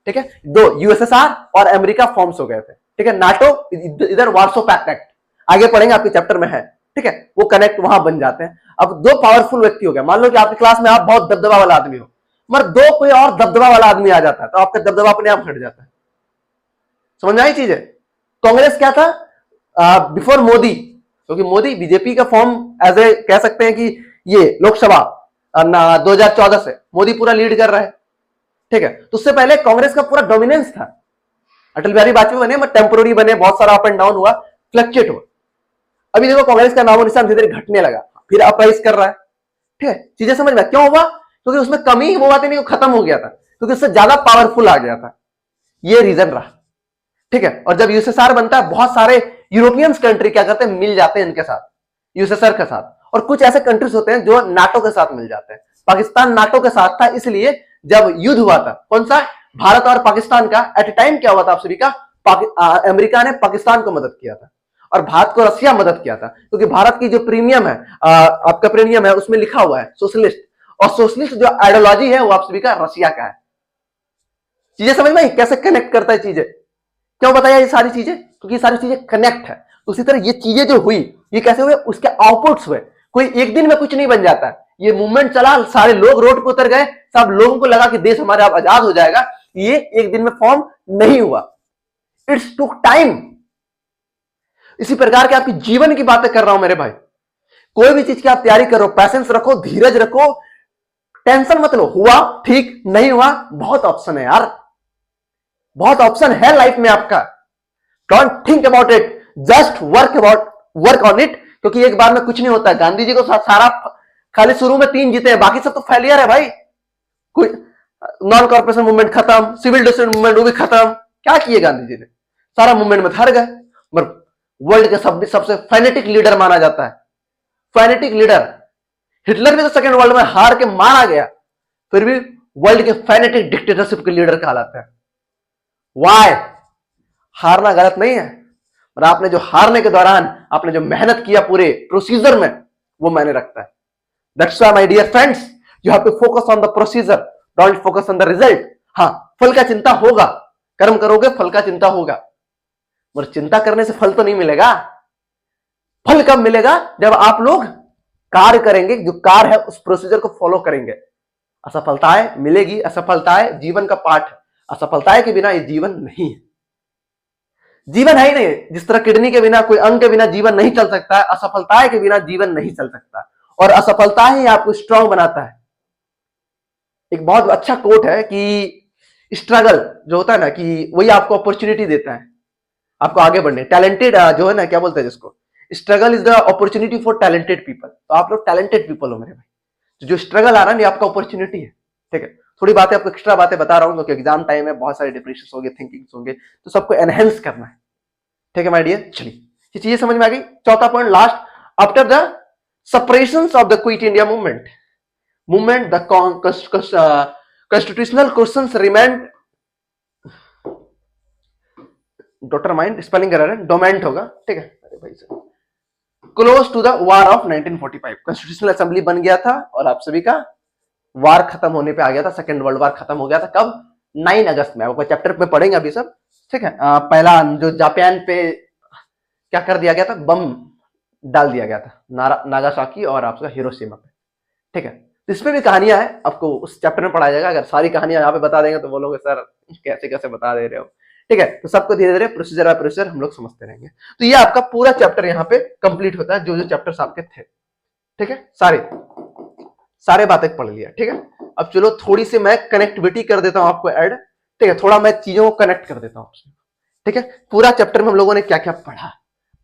ठीक है, 2 यूएसएसआर और अमेरिका फॉर्म्स हो गए थे। ठीक है, नाटो इधर वार्सो पैक्ट एक्ट, आगे पढ़ेंगे आपके चैप्टर में है। ठीक है, वो कनेक्ट वहां बन जाते हैं। अब 2 पावरफुल व्यक्ति हो गया, मान लो कि आपकी क्लास में आप बहुत दबदबा वाला आदमी हो, मगर 2 कोई और दबदबा वाला आदमी आ जाता है तो आपका दबदबा अपने आप हट जाता है। समझ में आई चीज है। कांग्रेस क्या था बिफोर मोदी, क्योंकि मोदी बीजेपी का फॉर्म एज ए कह सकते हैं कि ये लोकसभा 2014 से मोदी पूरा लीड कर रहा है। ठीक है, तो उससे पहले कांग्रेस का पूरा डोमिनेंस था। अटल बिहारी वाजपेयी बने, मगर टेम्पोररी बने, बहुत सारा अप एंड डाउन हुआ, फ्लक्चुएट हुआ। अभी देखो कांग्रेस का नामो निशान धीरे धीरे घटने लगा, फिर अपराइज कर रहा है। ठीक है, चीजें समझ में क्यों हुआ? क्योंकि उसमें कमी वो बात नहीं, खत्म हो गया था, क्योंकि उससे ज्यादा पावरफुल आ गया था, ये रीजन रहा। ठीक है, और जब यूएसएसआर बनता है, बहुत सारे यूरोपियंस कंट्री क्या करते हैं, मिल जाते हैं इनके साथ, यूएसएसआर के साथ, और कुछ ऐसे कंट्रीज होते हैं जो नाटो के साथ मिल जाते हैं। पाकिस्तान नाटो के साथ था, इसलिए जब युद्ध हुआ था कौन सा, भारत और पाकिस्तान का, एट ए टाइम क्या हुआ था आप सभी का, अमेरिका ने पाकिस्तान को मदद किया था और भारत को रसिया मदद किया था, क्योंकि भारत की जो प्रीमियम है, आपका प्रीमियम है, उसमें लिखा हुआ है सोशलिस्ट, और सोशलिस्ट जो आइडियोलॉजी है वो आप सभी का रसिया का है। चीजें समझ में कैसे कनेक्ट करता है चीजें, क्यों बताया ये सारी चीजें, क्योंकि ये सारी चीजें कनेक्ट है। उसी तरह ये चीजें जो हुई, ये कैसे हुए, उसके आउटपुट्स हुए। कोई एक दिन में कुछ नहीं बन जाता, ये मूवमेंट चला, सारे लोग रोड पर उतर गए, सब लोगों को लगा कि देश हमारा अब आजाद हो जाएगा, ये एक दिन में फॉर्म नहीं हुआ, इट्स टुक टाइम। इसी प्रकार के आपकी जीवन की बातें कर रहा हूं मेरे भाई, कोई भी चीज की आप तैयारी करो, पैसेंस रखो, धीरज रखो, टेंशन मत लो, हुआ ठीक, नहीं हुआ, बहुत ऑप्शन है यार, बहुत ऑप्शन है लाइफ में आपका। Don't think about it, just work on it, क्योंकि एक बार में कुछ नहीं होता। गांधी जी को सारा खाली शुरू में 3 जीते हैं, बाकी सब तो फेलियर है भाई। कोई नॉन कॉर्पोरेशन मूवमेंट खत्म, सिविल डिसोबीडिएंस मूवमेंट वो भी खत्म, क्या किए गांधी जी ने, सारा मूवमेंट में हार गए। मगर वर्ल्ड के सबसे फैनेटिक लीडर माना जाता है, फैनेटिक लीडर। हिटलर भी तो सेकेंड वर्ल्ड में हार के मारा गया, फिर भी वर्ल्ड के फैनेटिक डिक्टेटरशिप के लीडर कहलाते हैं। वाई, हारना गलत नहीं है, पर आपने जो हारने के दौरान आपने जो मेहनत किया पूरे प्रोसीजर में, वो मायने रखता है। That's why my dear friends, you have to focus on the procedure, don't focus on the result. हाँ, फल का चिंता होगा, कर्म करोगे फल का चिंता होगा, मगर चिंता करने से फल तो नहीं मिलेगा। फल कब मिलेगा, जब आप लोग कार्य करेंगे, जो कार्य है उस प्रोसीजर को फॉलो करेंगे। असफलताएं मिलेगी, असफलताएं जीवन का पार्ट है, असफलताएं के बिना ये जीवन नहीं है, जीवन है ही नहीं। जिस तरह किडनी के बिना, कोई अंग के बिना जीवन नहीं चल सकता है, असफलताएं के बिना जीवन नहीं चल सकता, और असफलता ही आपको स्ट्रांग बनाता है। एक बहुत अच्छा कोट है कि स्ट्रगल जो होता है ना, कि वही आपको अपॉर्चुनिटी देता है आपको आगे बढ़ने। टैलेंटेड जो है ना, क्या बोलते हैं जिसको, struggle is the opportunity for talented people. तो आप लोग टैलेंटेड पीपल हो मेरे भाई, तो जो स्ट्रगल आ रहा है ना, आपका अपॉर्चुनिटी है। ठीक है, थोड़ी बातें आपको एक्स्ट्रा बातें बता रहा हूं, क्योंकि एग्जाम टाइम है, बहुत सारे डिप्रेशन होंगे, थिंकिंग होंगे, तो सबको एनहेंस करना है। ठीक है माय डियर, चलिए ये चीजें समझ में आ गई। चौथा point last, after the separation of the quit India movement the constitutional questions remained, doctor mind spelling error है, डोमेंट होगा, ठीक है अरे भाई साहब, close to the war of 1945। Constitutional assembly बन गया था और आप सभी का वार खत्म होने पे आ गया था, सेकेंड वर्ल्ड वार खत्म हो गया था। कब, 9 अगस्त में। आपको चैप्टर में पढ़ेंगे अभी सब, ठीक है। पहला जो जापान पे क्या कर दिया गया था, बम डाल दिया गया था, नागासाकी और आपका हिरोशिमा पे, ठीक है। इसमें भी कहानियां हैं, आपको उस चैप्टर में पढ़ाया जाएगा। अगर सारी कहानियां यहाँ पे बता देंगे तो बोलोगे सर कैसे कैसे बता दे रहे हो, ठीक है। तो सबको धीरे धीरे प्रोसीजर बाय प्रोसीजर हम लोग समझते रहेंगे। तो ये आपका पूरा चैप्टर यहाँ पे कंप्लीट होता है, जो जो चैप्टर्स आपके थे, ठीक है। सारे बातें पढ़ लिया, ठीक है। अब चलो थोड़ी सी मैं कनेक्टिविटी कर देता हूं आपको ऐड, ठीक है। थोड़ा मैं चीजों को कनेक्ट कर देता हूं, ठीक है। पूरा चैप्टर में हम लोगों ने क्या क्या पढ़ा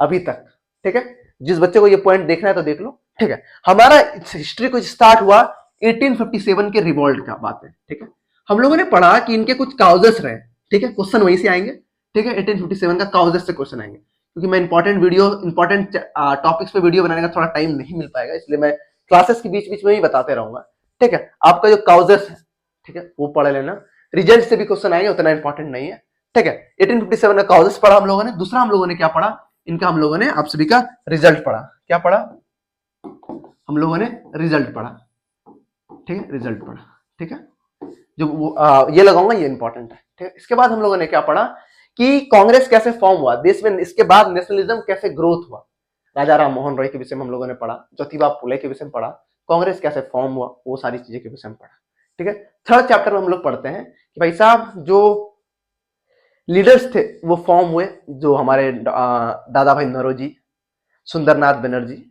अभी तक, ठीक है। जिस बच्चे को ये पॉइंट देखना है तो देख लो, ठीक है। हमारा हिस्ट्री कुछ स्टार्ट हुआ 1857 के रिवॉल्ट का बात है, ठीक है। हम लोगों ने पढ़ा कि इनके कुछ काउजेस रहे, ठीक है। क्वेश्चन वहीं से आएंगे, ठीक है। 1857 का काउजेस से क्वेश्चन आएंगे, क्योंकि मैं इंपॉर्टेंट टॉपिक्स पे वीडियो बनाने का थोड़ा टाइम नहीं मिल पाएगा, इसलिए मैं क्लासेस के बीच बीच में ही बताते रहूंगा, ठीक है। आपका जो काउजेस है, ठीक है, वो पढ़ लेना। रिजल्ट से भी क्वेश्चन आएंगे, उतना इंपॉर्टेंट नहीं है, ठीक है। 1857 का काउजेस पढ़ा हम लोगों ने। दूसरा हम लोगों ने क्या पढ़ा, इनका हम लोगों ने आप सभी का रिजल्ट पढ़ा। क्या पढ़ा हम लोगों ने, रिजल्ट पढ़ा, ठीक है। रिजल्ट पढ़ा, ठीक है। जो ये लगाऊंगा, ये इंपॉर्टेंट है, ठीक है। इसके बाद हम लोगों ने क्या पढ़ा कि कांग्रेस कैसे फॉर्म हुआ देश में, इसके बाद नेशनलिज्म कैसे ग्रोथ हुआ, राजा राम मोहन रॉय के विषय में हम लोगों ने पढ़ा, ज्योतिबा फुले के विषय में पढ़ा, कांग्रेस कैसे फॉर्म हुआ, वो सारी चीजें के विषय में पढ़ा, ठीक है। थर्ड चैप्टर में हम लोग पढ़ते हैं कि भाई साहब जो लीडर्स थे वो फॉर्म हुए, जो हमारे दादा भाई नौरोजी, सुंदरनाथ बनर्जी,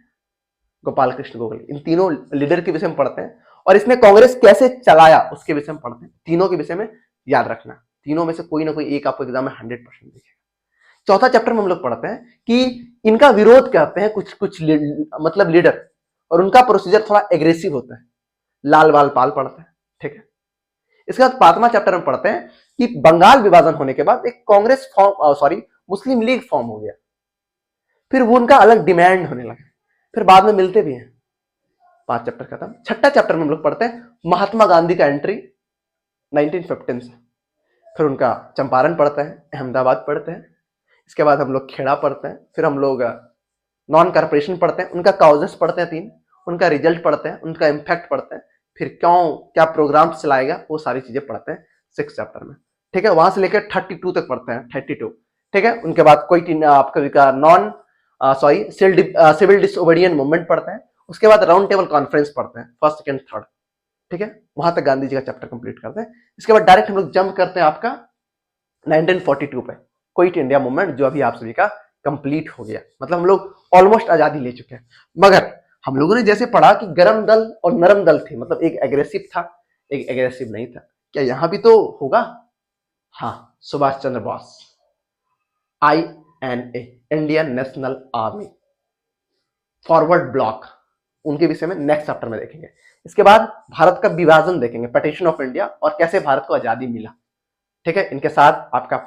गोपाल कृष्ण गोखले, इन तीनों लीडर के विषय में पढ़ते हैं। और इसमें कांग्रेस कैसे चलाया उसके विषय में पढ़ते हैं। तीनों के विषय में याद रखना, तीनों में से कोई ना कोई एक आपको एग्जाम में 100% दिखेगा। चौथा चैप्टर में हम लोग पढ़ते हैं कि इनका विरोध करते हैं कुछ मतलब लीडर, और उनका प्रोसीजर थोड़ा एग्रेसिव होता है, लाल बाल पाल पड़ता है। ठीक है, इसके बाद 5वां चैप्टर में पढ़ते हैं कि बंगाल विभाजन होने के बाद एक कांग्रेस फॉर्म मुस्लिम लीग फॉर्म हो गया, फिर वो उनका अलग डिमांड होने लगा, फिर बाद में मिलते भी हैं। 5 चैप्टर खत्म। 6ठा चैप्टर में हम लोग पढ़ते हैं महात्मा गांधी का एंट्री 1915 से, फिर उनका चंपारण पढ़ते हैं, अहमदाबाद पढ़ते हैं, इसके बाद हम लोग खेड़ा पढ़ते हैं, फिर हम लोग नॉन कॉर्पोरेशन पढ़ते हैं, उनका काउजेस पढ़ते हैं 3, उनका रिजल्ट पढ़ते हैं, उनका इम्पैक्ट पढ़ते हैं, फिर क्यों क्या प्रोग्राम चलाएगा वो सारी चीजें पढ़ते हैं 6 चैप्टर में। ठीक है, वहां से लेकर 32 तक पढ़ते हैं, 32। ठीक है, उनके बाद कोई आपका नॉन सिविल डिसओबीडियंट मूवमेंट पढ़ते हैं, उसके बाद राउंड टेबल कॉन्फ्रेंस पढ़ते हैं, फर्स्ट सेकंड थर्ड। ठीक है, वहां तक गांधी जी का चैप्टर कंप्लीट करते हैं। इसके बाद डायरेक्ट हम लोग जंप करते हैं आपका 1942 पे, क्विट इंडिया मूवमेंट, जो अभी आप सभी का कंप्लीट हो गया। मतलब हम लोग ऑलमोस्ट आजादी ले चुके हैं। मगर हम लोगों ने जैसे पढ़ा कि गरम दल और नरम दल थे, मतलब एक एग्रेसिव था, एक एग्रेसिव नहीं था, क्या यहां भी तो होगा? हाँ, Subhash Chandra Bose, INA, Indian National Army Forward Bloc, उनके विषय में नेक्स्ट चैप्टर में देखेंगे। इसके बाद भारत का विभाजन देखेंगे, पार्टीशन ऑफ इंडिया, और कैसे भारत को आजादी मिला। ठीक है, इनके साथ आपका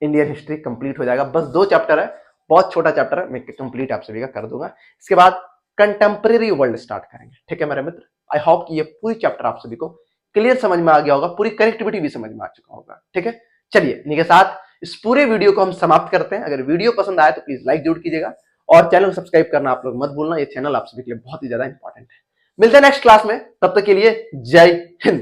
इंडियन हिस्ट्री कंप्लीट हो जाएगा। बस 2 चैप्टर है, बहुत छोटा चैप्टर है, मैं कंप्लीट आप सभी का कर दूंगा। इसके बाद कंटेम्परेरी वर्ल्ड स्टार्ट करेंगे। ठीक है मेरे मित्र, आई होप कि ये पूरी चैप्टर आप सभी को क्लियर समझ में आ गया होगा, पूरी कनेक्टिविटी भी समझ में आ चुका होगा। ठीक है, चलिए इन्हीं के साथ इस पूरे वीडियो को हम समाप्त करते हैं। अगर वीडियो पसंद आए तो प्लीज लाइक जरूर कीजिएगा और चैनल को सब्सक्राइब करना आप लोग मत भूलना, ये चैनल आप सभी के लिए बहुत ही ज्यादा इंपॉर्टेंट है। मिलते हैं नेक्स्ट क्लास में, तब तक के लिए जय हिंद।